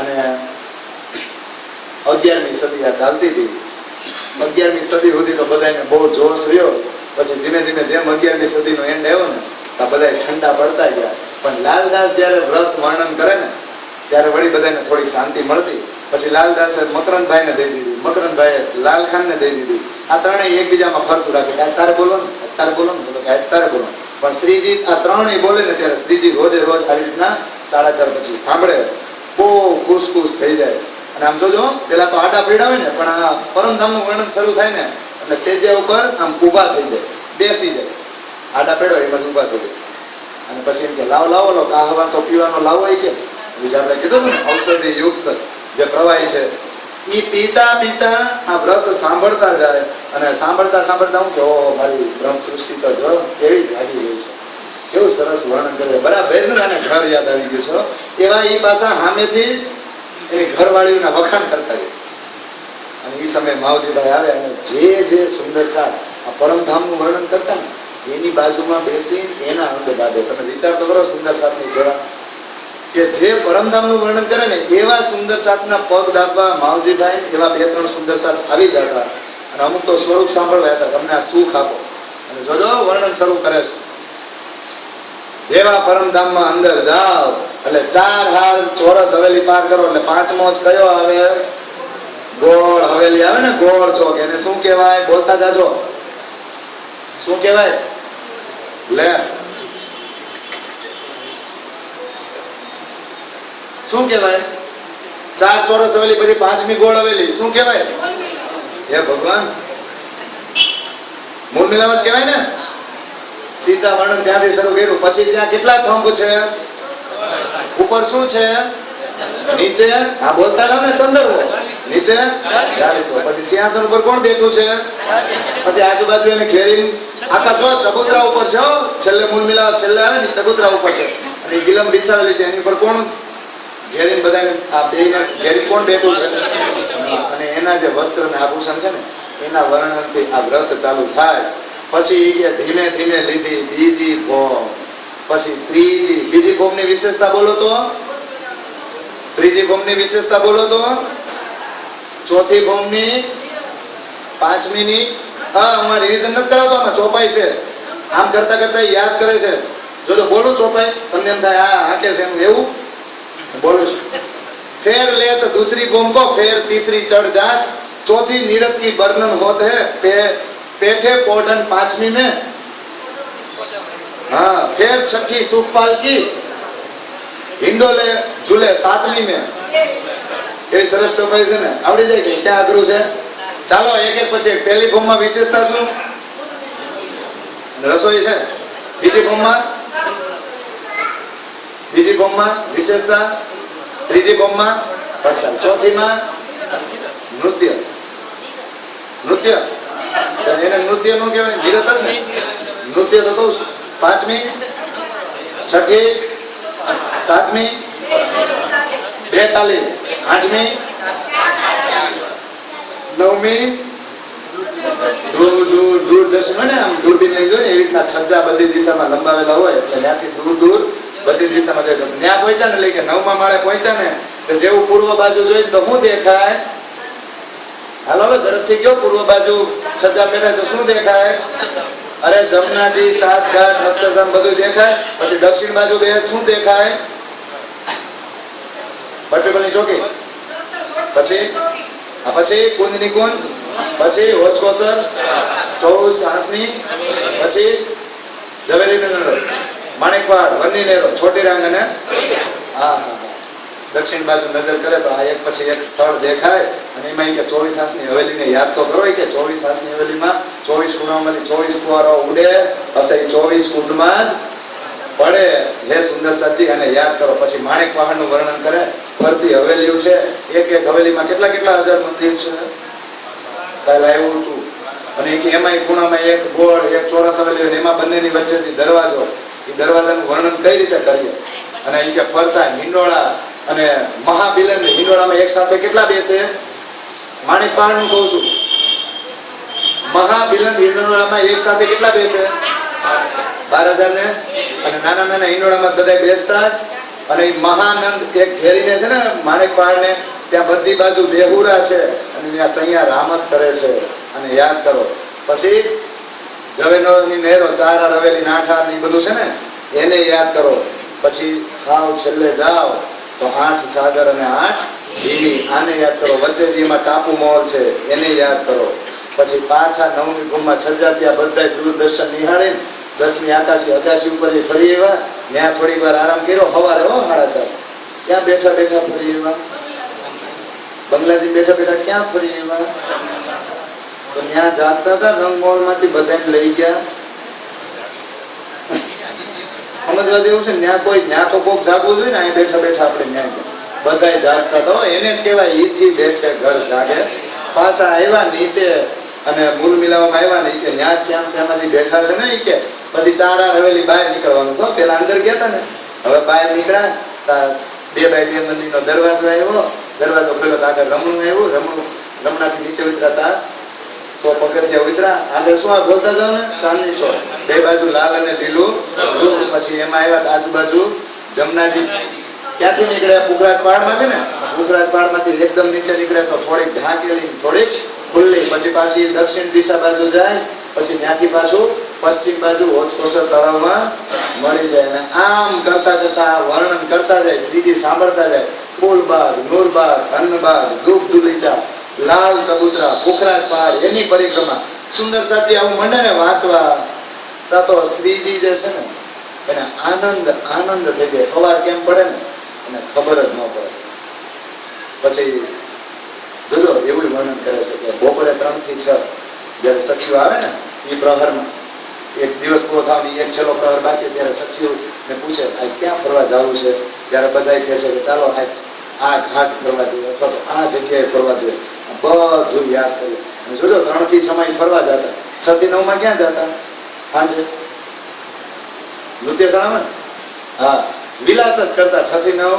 અને 11મી સદી આ ચાલતી હતી. 11મી સદી સુધી તો બધાને બહુ જોશ રહ્યો. પછી ધીમે ધીમે જેમ 11મી સદીનો એન્ડ આવ્યો ને આ બધા ઠંડા પડતા ગયા. પણ લાલદાસ જયારે વ્રત વર્ણન કરે ને ત્યારે વળી બધાને થોડી શાંતિ મળતી. પછી લાલદાસે મકરંદભાઈને દઈ દીધી, મકરંદભાઈએ લાલખાનને દઈ દીધી. આ ત્રણેય એકબીજામાં ફરતું રાખે કે તારે બોલો ને, તારે બોલો ને, તારે બોલો. પણ શ્રીજી આ ત્રણેય બોલે ને ત્યારે શ્રીજી રોજ આવી રીતના 4:30 પછી સાંભળે, બહુ ખુશ થઈ જાય. અને આમ જોજો પેલા તો આડા પીડા હોય ને, પણ આ પરમધામનું વર્ણન શરૂ થાય ને એટલે સેજ્યા ઉપર આમ ઊભા થઈ જાય, બેસી જાય. આડા પેડો એમાં ઊભા થઈ જાય. અને પછી એમ કે લાવો કાહવા તો પીવાનો લાવો. એ કે બીજું આપણે કીધું ને ઔષધિ યુક્ત જે પ્રવાહી છે એ પીતા આ વ્રત સાંભળતા જાય. અને સાંભળતા હું કે ઓ મારી બ્રહ્મ સૃષ્ટિ તો જો કેવી જાગી ગઈ છે, કેવું સરસ વર્ણન કરે. બરાબર ને આને ઘર યાદ આવી ગયું છે. એવા એ પાછા સામેથી એની ઘરવાળીઓના વખાણ કરતા જાય. અને એ સમયે માવજીભાઈ આવે અને જે સુંદર સાથ આ પરમધામનું વર્ણન કરતા ને એની બાજુમાં બેસી એના અંગ દાબે. તમે વિચાર તો કરો સુંદર સાથની સેવા કે જે પરમધામનું વર્ણન કરે ને એવા સુંદર સાથના પગ દાબવા માવજીભાઈ એવા 2-3 સુંદર સાથ આવી જતા. અને અમુક તો સ્વરૂપ સાંભળવા હતા, તમને આ સુખ આપો. અને જોજો વર્ણન શરૂ કરે છે. જેવા પરમધામમાં અંદર જાઓ એટલે 4 હાલ ચોરસ હવેલી પાર કરો એટલે પાંચમો જ કયો આવે? ગોળ હવેલી આવે ને, ગોળ ચોક. એને શું કહેવાય? બોલતા જાજો. શું કહેવાય? લે શું કહેવાય? 4 ચોરસ હવેલી પછી પાંચમી ગોળ હવેલી શું કહેવાય? હે ભગવાન, મૂળ મિલાવટ કહેવાય ને. સીતા વર્ણન ત્યાંથી શરૂ કર્યું. પછી ત્યાં કેટલા થંભ છે? ઉપર શું છે? નીચે આ બોલતા જાવ ને ચંદ્રવો. નીચે ગાલિતો. પછી સિંહાસન ઉપર કોણ બેઠું છે? પછી આજુબાજુ એને ઘેરી આખા જો ચબૂતરા ઉપર છે. છેલ્લે મૂળ મિલાવટ છેલ્લે આવે ને ચબૂતરા ઉપર છે અને ગિલમ બિછાવેલી છે. એની ઉપર કોણ ઘેરીને બધાને આ બેયને ઘેરી કોણ બેઠું છે? અને એના જે વસ્ત્ર ને આભૂષણ છે ને એના વર્ણનથી આ વ્રત ચાલુ થાય. પછી કે ધીમે ધીમે લીધી બીજી ભોમ, પછી ત્રીજી. બીજી ભોમની વિશેષતા બોલો તો? ત્રીજી ભોમની વિશેષતા બોલો તો? ચોથી ભોમની, પાંચમીની. આમાં રિવિઝન નથી કરાવતો, આમાં ચોપાઈ છે. આમ કરતા કરતા યાદ કરે છે. જો બોલું ચોપાઈ તમને એમ થાય હા હાકે છે એમ, એવું बोलो फेर ले तो दूसरी बोम को, फेर तीसरी चढ़ जात, चौथी नीरद की वर्णन होत है पेठे पोडन पांचवी में, हाँ फिर छठी सुखपाल की हिंडोले झूले सातवीं में. એ સરસ તો કહે છે ને, આવડી જાય કે ક્યાં અઘરું છે? ચાલો એક એક પછી પહેલી ભૂમમાં વિશેષતા શું? રસોઈ છે. બીજી ભૂમમાં વિશેષતા, ત્રીજી ભૂમમાં વરસાદ, ચોથીમાં નૃત્ય. નૃત્ય એને નૃત્ય નું કહેવાય, નિરત જ ને નૃત્ય તો કહું છું. પાંચમી, છઠ્ઠી, સાતમી બેતાલી, આઠમી, નવમી દૂરદર્શન હોય ને આમ દૂરબીન લઈ જોઈએ એવી રીતના છજ્જા બધી દિશામાં લંબાવેલા હોય એટલે ત્યાંથી દૂર દૂર બધી દિશામાં જોઈએ. ત્યાં પહોંચ્યા ને એટલે કે 9મા માળે પહોંચ્યા ને તો જેવું પૂર્વ બાજુ જોઈ તો શું દેખાય? હાલો હવે ઝડપથી કયો, પૂર્વ બાજુ છજ્જા પેટાય તો શું દેખાય? અરે જમનાજી, સાત ઘાટ, અક્ષરધામ બધું દેખાય. પછી દક્ષિણ બાજુ બે શું દેખાય? પટરીબલની ચોકી, પછી કુંજની કુંજ, પછી હોચકોસર 24 હાંસની, પછી ઝવેરી નગર, માણેકવાડ, વરની નેરો, છોટી રાંગ અને હા દક્ષિણ બાજુ નજર કરે તો આ એક પછી એક સ્થળ દેખાય. અને એમાં કે 24 હાંસની હવેલીને યાદ તો કરો કે 24 હાંસની હવેલીમાં 24 કુંડમાંથી 24 કુંવારો ઉડે હશે, 24 કુંડમાં જ પડે. હે સુંદર સાચી અને યાદ કરો. પછી માણેક વાહનનું વર્ણન કરે, ફરતી હવેલીઓ છે. એક એક હવેલીમાં કેટલા કેટલા હજાર મંદિર છે. કાલે આવ્યું હતું અને એમાં ખૂણામાં એક ગોળ, એક ચોરસ હવેલી, એમાં બંનેની વચ્ચેથી દરવાજો. એ દરવાજાનું વર્ણન કઈ રીતે કરીએ? અને એ કે ફરતા હિંડોળા અને મહાબિલંદ હિંડોળામાં એક સાથે કેટલા બેસે? માણેક વાહનનું કહું છું. મહાબિલંદ હિંડોળામાં એક સાથે કેટલા બેસે? 12,000 ને. અને નાના નાના હિંડોળામાં બધા બેસતા જ. અને મહાનંદ એક ઘેરીને છે ને માણેક પહાડને ત્યાં બધી બાજુ દેહુરા છે અને ત્યાં સૈયા રામત કરે છે. અને યાદ કરો. પછી ઝવેરનગરની નહેરો, 4 હવેલી, 8 ની બધું છે ને એને યાદ કરો. પછી હાવ છેલ્લે જાઓ તો 8 સાગર અને 8 જીવી, આને યાદ કરો. વચ્ચેજીમાં ટાપુ મહોલ છે એને યાદ કરો. પછી પાછા 9મી ભૂમમાં છજ્જાથી આ બધા દૂરદર્શન નિહાળીને 10મી અગાશી ઉપર ફરી એવા, ત્યાં થોડીક વાર આરામ કર્યો. સવારે 4:30 ક્યાં બેઠા બેઠા ફરી એવા, બંગલાજી બેઠા બેઠા ક્યાં ફરી એવા? તો ત્યાં જાગતા હતા રંગમહોલ માંથી બધાને લઈ ગયા. સમજવા જેવું છે. ત્યાં તો કોક જાગવું જોઈએ ને. અહીં બેઠા બેઠા આપણે ન્યાય બધા જાગતા હતા. એને જ કહેવાય ઈથી બેઠે ઘર જાગે. પાછા આવ્યા નીચે અને મૂળ મિલાવવામાં આવ્યા ને કે ત્યાં શ્યામ શ્યામાજી બેઠા છે ને કે પછી 4 હવેલી બહાર નીકળવાનું છે. પેલા અંદર ગયા હતા ને, હવે બહાર નીકળ્યા 2x2 મંદિરનો દરવાજો આવ્યો. દરવાજો ખોલ્યો તો આગળ રમણું આવ્યું. રમણાથી નીચે ઉતરાતા 100 પગથિયા ઉતરા. આગળ શું બોલતા જાવ ને, ચાંદની ચોક, બે બાજુ લાલ અને લીલું. પછી એમાં આવ્યા આજુબાજુ જમનાજી. ક્યાંથી નીકળ્યા? પુખરાજ પહાડમાં છે ને, પુખરાજ પહાડમાંથી એકદમ નીચે નીકળે તો થોડીક ઢાંકેલી થોડીક ખુલ્લી. પછી પાછી દક્ષિણ દિશા બાજુ જાય. પછી ત્યાંથી પાછું પશ્ચિમ બાજુ હોચકોસર તળાવમાં મળી જાય. અને આમ કરતા કરતા વર્ણન કરતા જાય, શ્રીજી સાંભળતા જાય. ફૂલબાગ, નૂરબાગ, અન્નબાગ, દુઃખ દુલીચા, લાલ ચબૂતરા, પુખરાજ પહાડ, એની પરિક્રમા. સુંદર સાથી આવું મંડે ને વાંચવા, તા તો શ્રીજી જે છે ને એને આનંદ આનંદ થઈ જાય. સવાર કેમ પડે ને એને ખબર જ ન પડે. પછી જોજો એવું વર્ણન કરે છે કે બપોરે 3 થી 6 જયારે સખીઓ આવે ને એ પ્રહરમાં, એક દિવસ પૂરો થવાની એક છેલ્લો પ્રહર બાકી, ત્યારે સખીઓ ને પૂછે આજ ક્યાં ફરવા જવું છે, ત્યારે બધા કહે છે કે ચાલો આજ આ ઘાટ ફરવા જોઈએ અથવા તો આ જગ્યાએ ફરવા જોઈએ. બધું યાદ કર્યું. જોજો 3 થી 6 માં ફરવા જતા, 6 થી 9 માં ક્યાં જતા? હાજે નૃત્યશાળામાં. હા, વિલાસ જ કરતા. 6 થી 9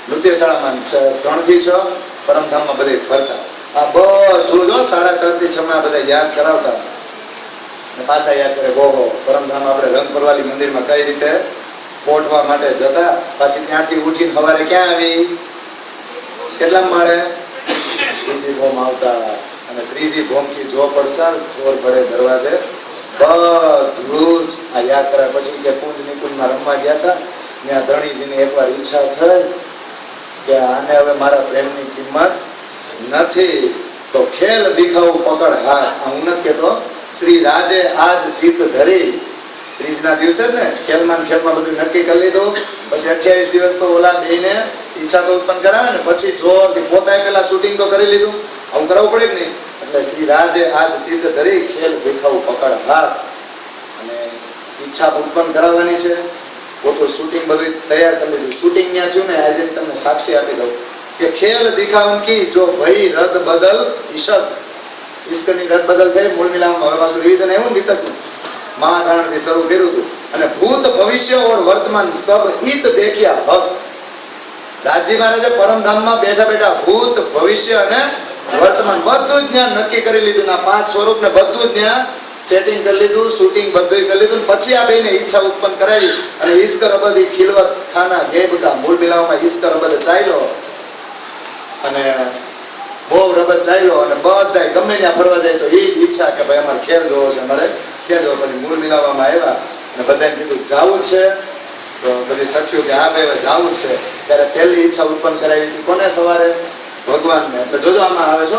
નૃત્યશાળામાં, 3 થી 6 પરમધામમાં બધે ફરતા. આ બધું જો 6:30 થી 6 માં બધા યાદ કરાવતા ને પાછા યાદ કરે. ઓહો, પરમધામ આપણે રંગપરવાલી મંદિરમાં કઈ રીતે પોઠવા માટે જતા. પાછી ત્યાંથી ઉઠીને સવારે ક્યાં આવી? કેટલા માળે? ત્રીજી ભોમ આવતા. અને ત્રીજી ભોમ કી જો પડસાલ ચોર પડે દરવાજે. બધું જ આ યાદ કર્યા. પછી કે કુંજ નિકુંજમાં રમવા ગયા હતા, ત્યાં ધણીજીની એકવાર ઈચ્છા થઈ કે આને હવે મારા પ્રેમની કિંમત નથી, તો ખેલ દિખાવું પકડ હાથ. હું નથી કેતો, શ્રી રાજે આજ જીત ધરી. ત્રીજના દિવસે ને ખેલમાં બધું નક્કી કરી લીધું. પછી 28 દિવસ તો ઓલા બેને ઈચ્છા તો ઉત્પન્ન કરાવે ને, પછી જોરથી પોતાએ પેલા શૂટિંગ તો કરી લીધું. આવું કરવું પડે કે નહીં? એટલે શ્રી રાજે આજ જીત ધરી, ખેલ દેખાવું પકડ હાથ. અને ઈચ્છા ઉત્પન્ન કરાવવાની છે. પોતું શૂટિંગ બધું તૈયાર કરી લીધું. શૂટિંગ ત્યાં થયું ને, આજે તમને સાક્ષી આપી દઉં કે ખેલ દિખાવન કી જો ભઈ રદ બદલ ઈશદ. ઈશ્કની રદ બદલ થઈ. મૂળ મિલામમાં હવે પાછું રિવિઝન એવું ને વિતકનું મહાકારણથી શરૂ કર્યું હતું. અને ભૂત ભવિષ્ય ઓર વર્તમાન સબ ઈત દેખ્યા હક. રાજજી મહારાજે પરમધામમાં બેઠા બેઠા ભૂત ભવિષ્ય અને વર્તમાન બધું જ ત્યાં નક્કી કરી લીધું. ના 5 સ્વરૂપ ને બધું જ ત્યાં સેટિંગ કરી લીધું, શૂટિંગ બધું કરી લીધું. પછી આ બેને ઈચ્છા ઉત્પન્ન કરાવી. અને ઈશ્કર અબધી ખિલવત ખાના ગેબકા. મૂળ મિલાવમાં ઈશ્કર અબધ ચાલ્યો અને બહુ રબત ચાલ્યો. અને બધા ગમે ત્યાં ફરવા જાય તો એ ઈચ્છા કે ભાઈ અમારે ખેલ જોવો છે, અમારે ખેલ જોવો. પછી મૂળ મિલાવવામાં આવ્યા અને બધાને કીધું જાવું જ છે. તો બધી સખ્યું કે હા ભાઈ જાવું જ છે. ત્યારે પહેલી ઈચ્છા ઉત્પન્ન કરાવી હતી કોને? સવારે ભગવાનને. એટલે જોજો આમાં આવે છો,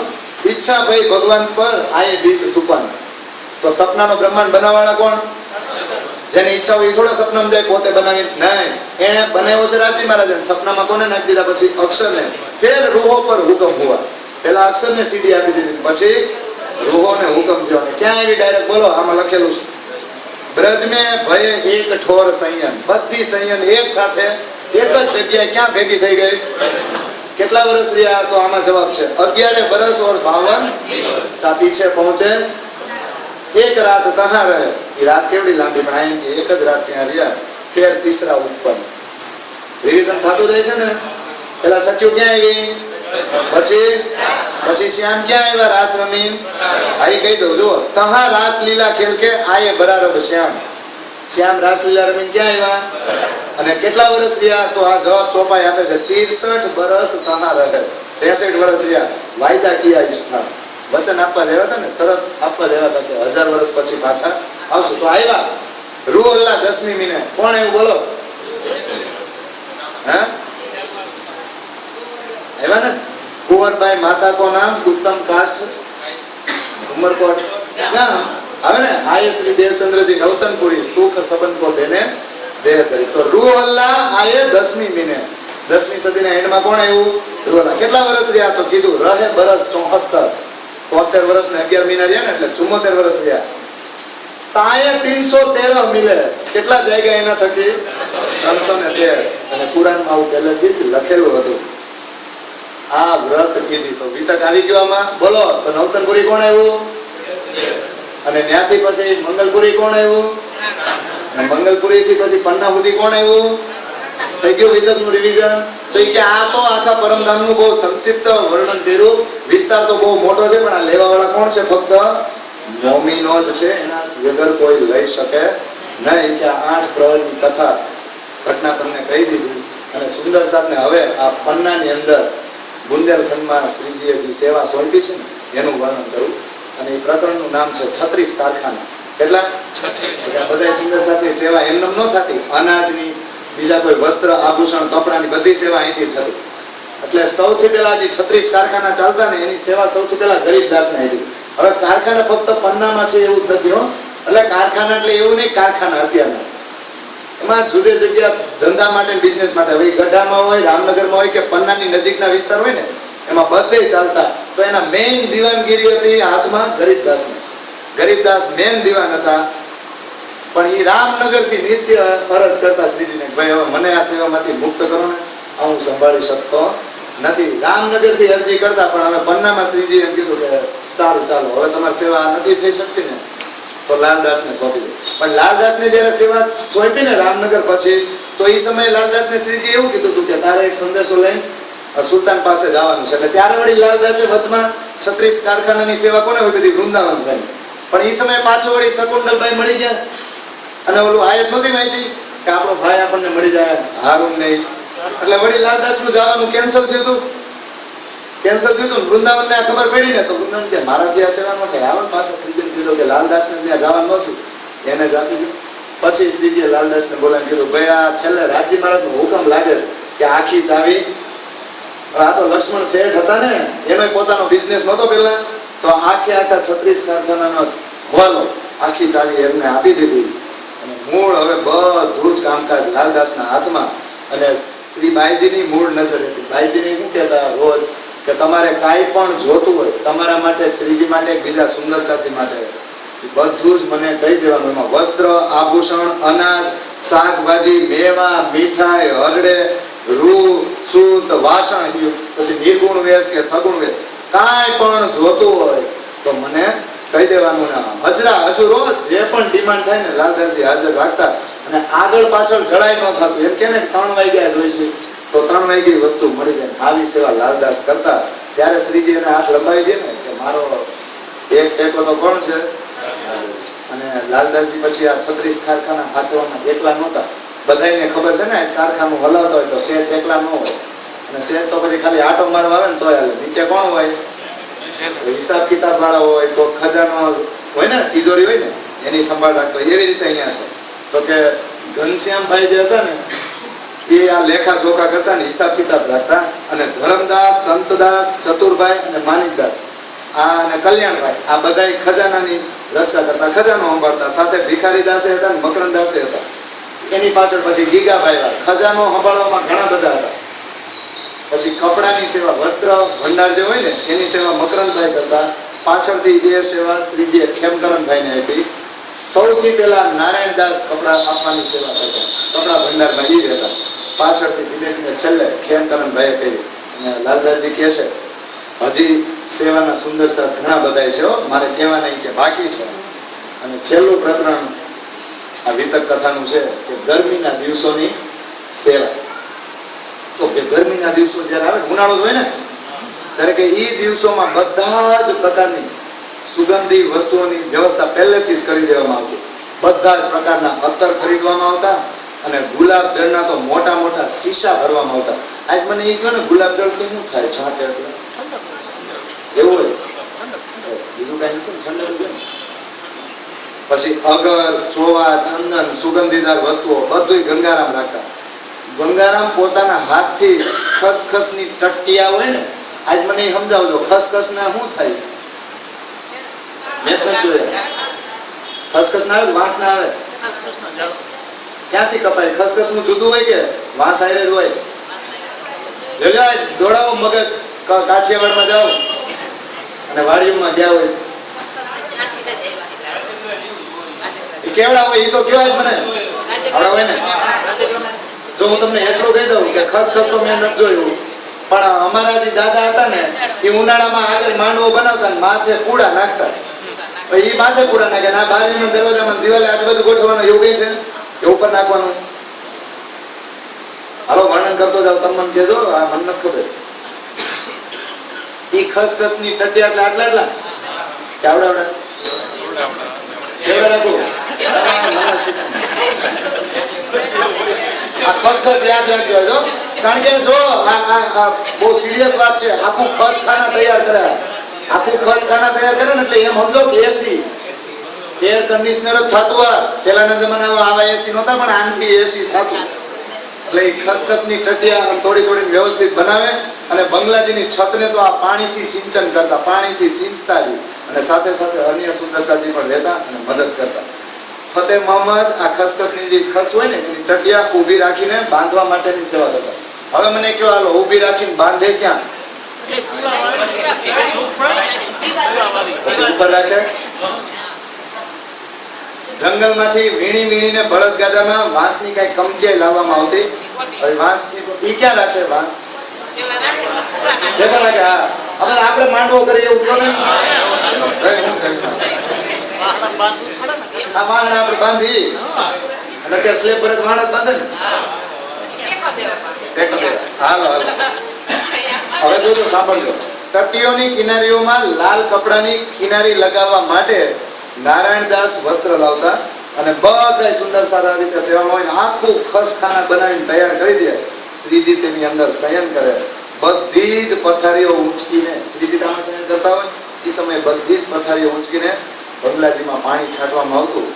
ઈચ્છા ભાઈ ભગવાન પર આયે બીજ સુપન. તો સપનાનો બ્રહ્માંડ બનાવવાના કોણ? જેની ઈચ્છા હોય એ થોડા સપનામાં જાય પોતે બનાવી? નહીં, એને બનાવ્યો છે રાજજી મહારાજે. સપનામાં કોને નાખી દીધા? પછી અક્ષરને. ફેર રૂહો પર હુકમ હુઆ. પેલા અક્ષરને સીડી આપી દીધી, પછી રૂહોને હુકમ થયો. ક્યાં આવી ડાયરેક્ટ બોલો, આમાં લખેલું છે બ્રજ મેં ભય એક ઠોર સંયમ. બધી સંયમ એક સાથે એક જ જગ્યાએ ક્યાં ભેગી થઈ ગઈ? કેટલા વર્ષ રહ્યા? તો આમાં જવાબ છે 11 વર્ષ और 52 તા પીછે પહોંચે એક રાત કહાં રહે. એ રાત કેવડી લાંબી, પણ આમ કે એક જ રાત ત્યાં રહ્યા. ફેર તીસરા ઉત્પન્ન. રિવિઝન થતું જાય છે ને. પેલા સખ્યું ક્યાં આવી? પછી શ્યામ ક્યાં આવ્યા? રાસ રમીન. આઈ કહી દઉં જો, કહાં રાસ લીલા ખેલ કે આયે બરાબર શ્યામ. શ્યામ રાસ લીલા રમીન ક્યાં આવ્યા? અને કેટલા વર્ષ રહ્યા? તો આ જવાબ ચોપાઈ આપે છે 63 વર્ષ કહાં રહે. 63 વર્ષ રહ્યા. વાયદા કિયા ઈશ્વર. વચન આપવા જેવા હતા ને, શરત આપવા જેવા હતા કે 1000 વર્ષ પછી પાછા આવશું. તો આવ્યા. રૂ અલ્લાહ 10મી મહિને. કોણ એવું બોલો? હા આવ્યા ને. કુંવરબાઈ માતા કો નામ ઉત્તમ કાસ્ટ ઉમરકોટ ગામ આવે ને. આયે શ્રી દેવચંદ્રજી નવતનપુરી સુખ સંબંધ કો દેને દેહ કરી. તો રૂ અલ્લાહ આયે 10મી મહિને. 10મી સદીના એન્ડમાં કોણ આવ્યું? રૂ અલ્લાહ. કેટલા વર્ષ રહ્યા? તો કીધું રહે બરસ 74. 73 વર્ષ ને 11 મહિના રહ્યા ને, એટલે 74 વર્ષ રહ્યા. તાએ 313 મિલે. કેટલા જાયગા એના થકી? 313. અને કુરાનમાં આવું પહેલેથી જ લખેલું હતું. આ વ્રત કીધી તો વિતક આવી ગયો આમાં. બોલો, તો નવતનપુરી કોણ આવ્યું? અને ત્યાંથી પછી મંગલપુરી કોણ આવ્યું? અને મંગલપુરી થી પછી પન્ના સુધી કોણ આવ્યું? થઈ ગયું વિતકનું રિવિઝન. તો એ કે આ તો આખા પરમધામનું બહુ સંક્ષિપ્ત વર્ણન કર્યું. વિસ્તાર તો બહુ મોટો છે, પણ આ લેવા વાળા કોણ છે? ફક્ત મોમીનો જ છે. એના વગર કોઈ લઈ શકે નહીં. કે 8 પ્રહરની કથા ઘટના તમને કહી દીધી. અને સુંદર સાહેબને હવે આ પન્નાની અંદર બુંદેલખંડમાં શ્રીજીએ જે સેવા સોંપી છે ને, એનું વર્ણન કરું. અને એ પ્રકરણનું નામ છે 36 કારખાના. કેટલા? બધા સુંદર સાથની સેવા એમને ન થતી. અનાજની, બીજા કોઈ વસ્ત્ર, આભૂષણ, કપડાની બધી સેવા અહીંથી થતી. એટલે સૌથી પહેલા જે 36 કારખાના ચાલતા ને એની સેવા સૌથી પહેલા ગરીબદાસને હતી. હવે કારખાના ફક્ત પન્નામાં છે એવું જ નથી હો. એટલે કારખાના એટલે એવું નહીં કારખાના અત્યારના. એમાં જુદી જગ્યા ધંધા માટે, બિઝનેસ માટે. હવે ગઢામાં હોય, રામનગરમાં હોય કે પન્નાની નજીકના વિસ્તાર હોય ને એમાં બધે ચાલતા. તો એના મેઇન દિવાનગીરી હતી હાથમાં ગરીબદાસની. ગરીબદાસ મેઇન દિવાન હતા. પણ એ રામનગરથી નિત્ય અરજ કરતા શ્રીજીને, ભાઈ હવે મને આ સેવામાંથી મુક્ત કરો ને, આ હું સંભાળી શકતો નથી. રામનગરથી અરજી કરતા. પણ હવે પન્નામાં શ્રીજી એમ કીધું કે સારું ચાલો હવે તમારી સેવા નથી થઈ શકતી ને તો લાલદાસને સોંપી દો. પણ લાલદાસને જયારે સેવા સોંપી ને રામનગર પછી, તો એ સમયે લાલદાસને શ્રીજી એવું કીધું હતું કે તારે એક સંદેશો લઈને સુલતાન પાસે જવાનું છે. એટલે ત્યારે વળી લાલદાસે વચમાં 36 કારખાનાની સેવા કોને હોય બધી? વૃંદાવન ભાઈ. પણ એ સમયે પાછો વળી શકુંડલભાઈ મળી ગયા અને ઓલું આયત નહોતી વાંચી કે આપણો ભાઈ આપણને મળી જાય હારું નહીં. એટલે વળી લાલદાસનું જવાનું કેન્સલ થયું હતું. વૃંદાવનને આ ખબર પડી ને તો વૃંદાવન કે મારાથી આ સેવા ન થાય. આવન પાછા શ્રીજીને કીધું કે લાલદાસને ત્યાં જવાનું નહોતું, એને જ આપી દીધું. પછી શ્રીજીએ લાલદાસને બોલાવીને કીધું ભાઈ આ છેલ્લે રાજી મહારાજનો હુકમ લાગે છે કે આખી ચાવી, આ તો લક્ષ્મણ શેઠ હતા ને એનો પોતાનો બિઝનેસ નહોતો પહેલા, તો આખા 36 કારખાનાનો હવાલો આખી ચાવી એમને આપી દીધી. અને મૂળ હવે બધું જ કામકાજ લાલદાસના હાથમાં. અને શ્રી બાઈજીની મૂળ નજર હતી. બાઈજીને શું કહેતા રોજ કે તમારે કાંઈ પણ જોતું હોય તમારા માટે, શ્રીજી માટે, બીજા સુંદર સાથી માટે, બધું જ મને કહી દેવાનું. એમાં વસ્ત્ર, આભૂષણ, અનાજ, શાકભાજી, મેવા, મીઠાઈ, હરડે, રૂ, સૂત, વાસણ, પછી નિર્ગુણ વેશ કે સગુણ વેશ, કાંઈ પણ જોતું હોય તો મને કહી દેવાનું. ને હજરો જે પણ ડિમાન્ડ થાય ને લાલદાસજી હાજર રાખતા. અને આગળ પાછળ જડાઈ ન થતું. એમ કે ને 3 વાગ્યા જ હોય છે તો 3 વાગ્યે વસ્તુ મળી જાય. આવી સેવા લાલદાસ કરતા. ત્યારે શ્રીજી એને હાથ લંબાવી દે ને કે મારો એક ટેકો તો કોણ છે? અને લાલદાસજી પછી આ 36 કારખાના હાથવામાં એકલા નહોતા. બધાને ખબર છે ને કારખાનું હલાવતા હોય તો શેઠ એકલા ન હોય. અને શેઠ તો પછી ખાલી આટો મારવા આવે ને તોય હાલે. નીચે કોણ હોય? હિસાબ કિતાબ વાળા હોય, તો ખજાનો હોય ને, તિજોરી હોય ને એની સંભાળ રાખતો. એવી રીતે અહીંયા છે તો કે ઘનશ્યામભાઈ જે હતા ને એ આ લેખા જોખા કરતા ને હિસાબ કિતાબ રાખતા. અને ધરમદાસ, સંતદાસ, ચતુરભાઈ અને માણિકદાસ અને કલ્યાણભાઈ આ બધા ખજાનાની રક્ષા કરતા, ખજાનો સંભાળતા. સાથે ભિખારીદાસે હતા ને મકરંદાસે હતા. એની પાછળ પછી ગીગાભાઈ ખજાનો સંભાળવામાં ઘણા બધા હતા. પછી કપડાની સેવા, વસ્ત્ર ભંડાર જે હોય ને એની સેવા મકરંદભાઈ કરતા. પાછળથી એ સેવા શ્રીજીએ ખેમકરણભાઈને આપી. સૌથી પહેલા નારાયણદાસ કપડા આપવાની સેવા કરતા, કપડા ભંડારમાં એ રહેતા. પાછળથી ધીમે ધીમે છેલ્લે ખેમકરણભાઈએ કરી. અને લાલદાસજી કહે છે હજી સેવાના સુંદર સાથ ઘણા બધા છે, મારે કહેવા નહીં કે બાકી છે. અને છેલ્લું પ્રકરણ આ વિતક કથાનું છે કે ગરમીના દિવસોની સેવા. તો કે ગરમીના દિવસો જ્યારે આવે, ઉનાળો હોય ને ત્યારે કે એ દિવસોમાં બધા જ પ્રકારની સુગંધી વસ્તુઓની વ્યવસ્થા પહેલેથી જ કરી દેવામાં આવતી. બધા જ પ્રકારના અત્તર ખરીદવામાં આવતા. અને ગુલાબ જળના તો મોટા મોટા શીશા ભરવામાં આવતા. આજ મને એ કહ્યું ને ગુલાબ જળથી શું થાય? છાંટે એટલે એવું હોય, બીજું કઈ નથી, ઠંડક છે. પછી અગર, ચોવા, ચંદન, સુગંધીદાર વસ્તુઓ બધું ગંગારામ રાખતા. ગંગારામ પોતાના હાથથી ખસખસની ટટ્ટિયા હોય ને, આજ મને એ સમજાવજો ખસખસ ના શું થાય? મેં નથી જોયા. ખસખસ ના આવે, વાંસ ના આવે? ક્યાંથી કપાય? ખસખસ નું જુદું હોય કે વાંસ આયરે જ હોય? દોડાવો મગજ, કાઠિયાવાડમાં જાઓ અને વાડીઓમાં ગયા હોય કેવડા હોય એ તો કેવાય મને આવડા હોય ને. જો હું તમને એટલું કહી દઉં કે ખસખસ તો મેં નથી જોયું, પણ અમારા જે દાદા હતા ને એ ઉનાળામાં આગળ માંડવો બનાવતા ને માથે પૂડા નાખતા. એ માથે પૂડા નાખે ને આ બારીમાં દરવાજામાં દિવાલે આજુબાજુ ગોઠવવાનું એવું કઈ છે એ ઉપર નાખવાનું. હાલો વર્ણન કરતો જાવ, તમે મને કહેજો, આ મને નથી ખબર. એ ખસખસ ની ટટ્ટી એટલે આટલા આટલા કે આવડા કેવડા રાખવું. આ ખસખસ યાદ રાખજો જો, કારણ કે જો આ બહુ સિરિયસ વાત છે. આખું ખસ ખાના તૈયાર કરે, આખું ખસ ખાના તૈયાર કરે ને એટલે એમ સમજો કે એર કન્ડિશનર જ થતું. આ પહેલાના જમાનામાં આવા એસી નહોતા, પણ આનથી એસી થતું. એટલે એ ખસખસની ટટિયા થોડી થોડી વ્યવસ્થિત બનાવે અને બંગલાજીની છતને તો આ પાણીથી સિંચન કરતા, પાણીથી સિંચતા જ, અને સાથે સાથે અન્ય સુંદરસાજી પણ રહેતા અને મદદ કરતા. ફતેહ મોહમ્મદ આ ખસખસની જે ખસ હોય ને એની ટટિયા ઊભી રાખીને બાંધવા માટેની સેવા કરતા. હવે મને કયો હાલો, ઊભી રાખીને બાંધે ક્યાં? પછી ઉપર રાખે. જંગલમાંથી વીણી વીણીને બળદગાડામાં વાંસની કઈ કમચી લાવવામાં આવતી. હવે વાંસની ઈ ક્યાં રાખે? વાંસ દેખો રાખે. હા, હવે આપણે માંડવો કરીએ એવું કહો ને. આ માણસ આપણે બાંધી અને અત્યારે સ્લેબ પર માણસ બાંધે ને. હાલો હાલો, હવે જોજો, સાંભળજો. ટટ્ટીઓની કિનારીઓમાં લાલ કપડાની કિનારી લગાવવા માટે નારાયણદાસ વસ્ત્ર લાવતા અને બધા સુંદર સારા રીતે સેવામાં હોય, આખું ખસખાના બનાવીને તૈયાર કરી દે. શ્રીજી તેની અંદર શયન કરે. બધી જ પથારીઓ ઊંચકીને, શ્રીજી તામાં શયન કરતા હોય એ સમયે બધી જ પથારીઓ ઊંચકીને બંગલાજીમાં પાણી છાંટવામાં આવતું.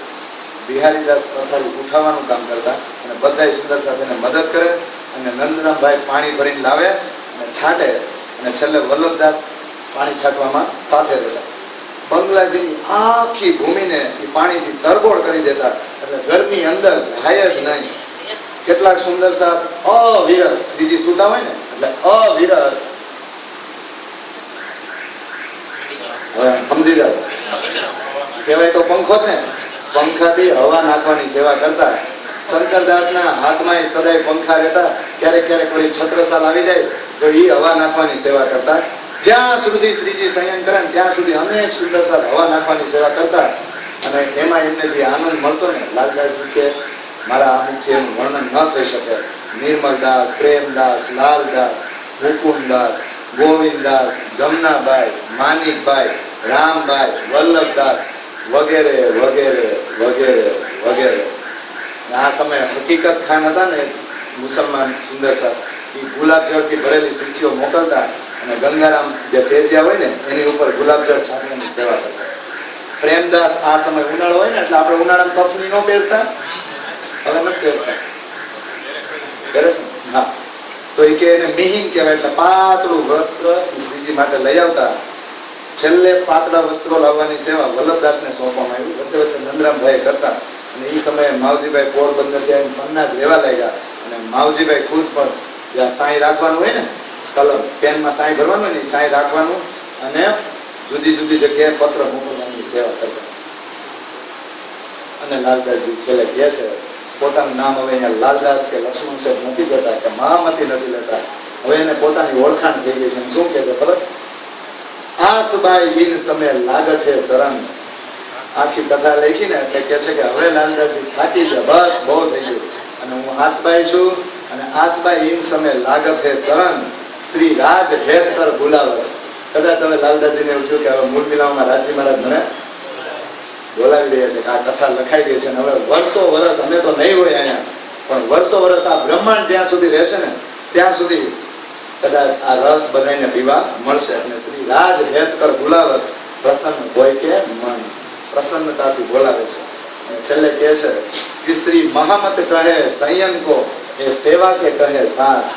બિહારીદાસ પથારી ઉઠાવવાનું કામ કરતા અને બધાય સુંદર સાથેને મદદ કરે અને નંદરામભાઈ પાણી ભરીને લાવે અને છાંટે અને છેલ્લે વલ્લભદાસ પાણી છાંટવામાં સાથે રહેતા. બંગલાજીની આખી ભૂમિને એ પાણીથી તરબોળ કરી દેતા, એટલે ઘરની અંદર જાય જ નહીં. કેટલાક સુંદર સાથ અવિરત, શ્રીજી સુતા હોય ને એટલે અવિરત, હવે સમજી જાવ, કહેવાય તો પંખો જ ને, પંખાથી હવા નાખવાની સેવા કરતા. શંકરદાસના હાથમાં સદાય પંખા રહેતા. ક્યારેક ક્યારેક વળી છત્રસાલ આવી જાય તો એ હવા નાખવાની સેવા કરતા. જ્યાં સુધી શ્રીજી શયન કરે ને ત્યાં સુધી અનેક સુંદર સાથ હવા નાખવાની સેવા કરતા. અને એમાં એમને જે આનંદ મળતો ને, લાલદાસજી કે મારા અમુકથી એનું વર્ણન ન થઈ શકે. નિર્મલદાસ, પ્રેમદાસ, લાલદાસ, મુકુંદાસ, ગોવિંદદાસ, જમનાબાઈ, માનિકભાઈ, રામભાઈ, વલ્લભદાસ વગેરે વગેરે વગેરે વગેરે. આ સમયે હકીકત ખાન હતા ને, મુસલમાન સુંદર સાથ, એ ગુલાબજળથી ભરેલી શીશીઓ મોકલતા અને ગંગારામ જે શેરજિયા હોય ને એની ઉપર ગુલાબજળ છાંટવાની સેવા કરતા. પ્રેમદાસ આ સમય ઉનાળો હોય ને એટલે આપણે ઉનાળામાં કફની ન પહેરતા, હવે નથી પહેરતા, પહેરે છે. હા, તો એ કે એને મિહિન કહેવાય, એટલે પાતળું વસ્ત્ર શ્રીજી માટે લઈ આવતા. છેલ્લે પાતળા વસ્ત્રો લાવવાની સેવા વલ્લભદાસને સોંપવામાં આવી. વચ્ચે વચ્ચે નંદરામભાઈ કરતા. અને એ સમયે માવજીભાઈ પોરબંદર ત્યાં પન્ના જ રહેવા લાગ્યા. અને માવજીભાઈ ખુદ પણ જ્યાં સાંઈ રાખવાનું હોય ને, કલમ પેનમાં સાંઈ ભરવાનું હોય ને, સાંઈ રાખવાનું અને જુદી જુદી જગ્યાએ પત્ર મોકલવાની સેવા કરતા. અને લાલદાસજી છેલ્લે કહે છે, પોતાનું નામ હવે અહીંયા લાલદાસ કે લક્ષ્મણ સાહેબ નથી લેતા કે મહામતી નથી લેતા, હવે એને પોતાની ઓળખાણ થઈ ગઈ છે. શું કહે છે ખબર? આસબાઈ ઇન સમય લાગત હે ચરણ. આખી કથા લખી ને એટલે કે છે કે હવે લાલદાસજી થાકી ગયા, બસ બહુ થઈ ગયું, અને હું આસબાઈ છું, અને આસબાઈ ઇન સમય લાગત હે ચરણ શ્રી રાજ હેત કર બોલાવે. કદાચ હવે લાલદાસજીને એવું થયું કે હવે મૂળ મિલાવમાં રાજજી મહારાજ મને બોલાવી રહ્યા છે, આ કથા લખાઈ રહી છે, અને હવે વર્ષો વર્ષ અમે તો નહીં હોય અહીંયા, પણ વર્ષો વર્ષ આ બ્રહ્માંડ જ્યાં સુધી રહેશે ને ત્યાં સુધી કદાચ આ રસ બધાને પીવા મળશે. અને શ્રી રાજ હેત કર બોલાવે, પ્રસન્ન હોય કે મન, પ્રસન્નતાથી બોલાવે છે. અને છેલ્લે કહે છે કે શ્રી મહામત કહે સંયમ કો એ સેવા કે કહે સાથ.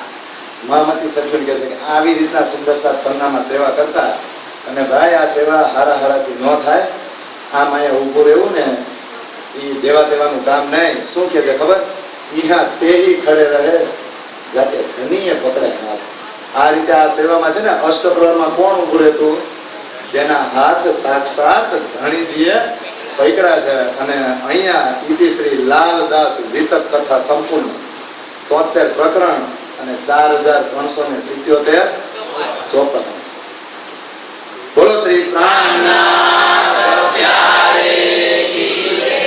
મહામતી સદગુરુ કહે છે કે આવી રીતના સુંદર સાથ પન્નામાં સેવા કરતા. અને ભાઈ આ સેવા હારા હારાથી ન થાય, આમ અહીંયા ઊભું રહેવું ને એ જેવા તેવાનું કામ નહીં. શું કહે છે ખબર? ઈહા તેહી ખડે રહે જાતે ધનીએ પકડે હાથ. આ રીતે આ સેવામાં છે ને અષ્ટપ્રહરમાં કોણ ઊભું રહેતું? જેના હાથ સાક્ષાત ધણીજીએ પકડ્યા છે. અને અહીંયા ઇતિ શ્રી લાલદાસ વિતક કથા સંપૂર્ણ 73 પ્રકરણ અને 4377 ચોપન. બોલો શ્રી પ્રાણનાથ પ્યારે કી જય.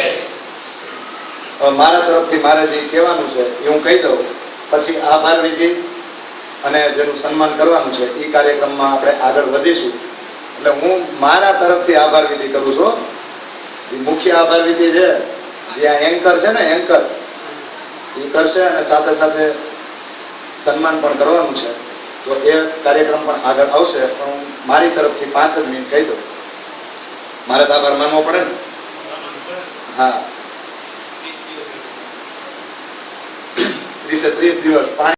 હવે મારા તરફથી મારે જે કહેવાનું છે એ હું કહી દઉં, પછી આભાર વિધિ અને જેનું સન્માન કરવાનું છે એ કાર્યક્રમમાં આપણે આગળ વધીશું. એટલે હું મારા તરફથી આભાર વિધિ કરું છું. જે મુખ્ય આભાર વિધિ છે, જે આ એન્કર છે ને, એન્કર એ કરશે અને સાથે સાથે સન્માન પણ કરવાનું છે. તો એ કાર્યક્રમ પણ આગળ આવશે. પણ હું મારી તરફથી 5 જ મિનિટ કહી દઉં. મારે તો આભાર માનવો પડે ને. હા 30 દિવસ પાણી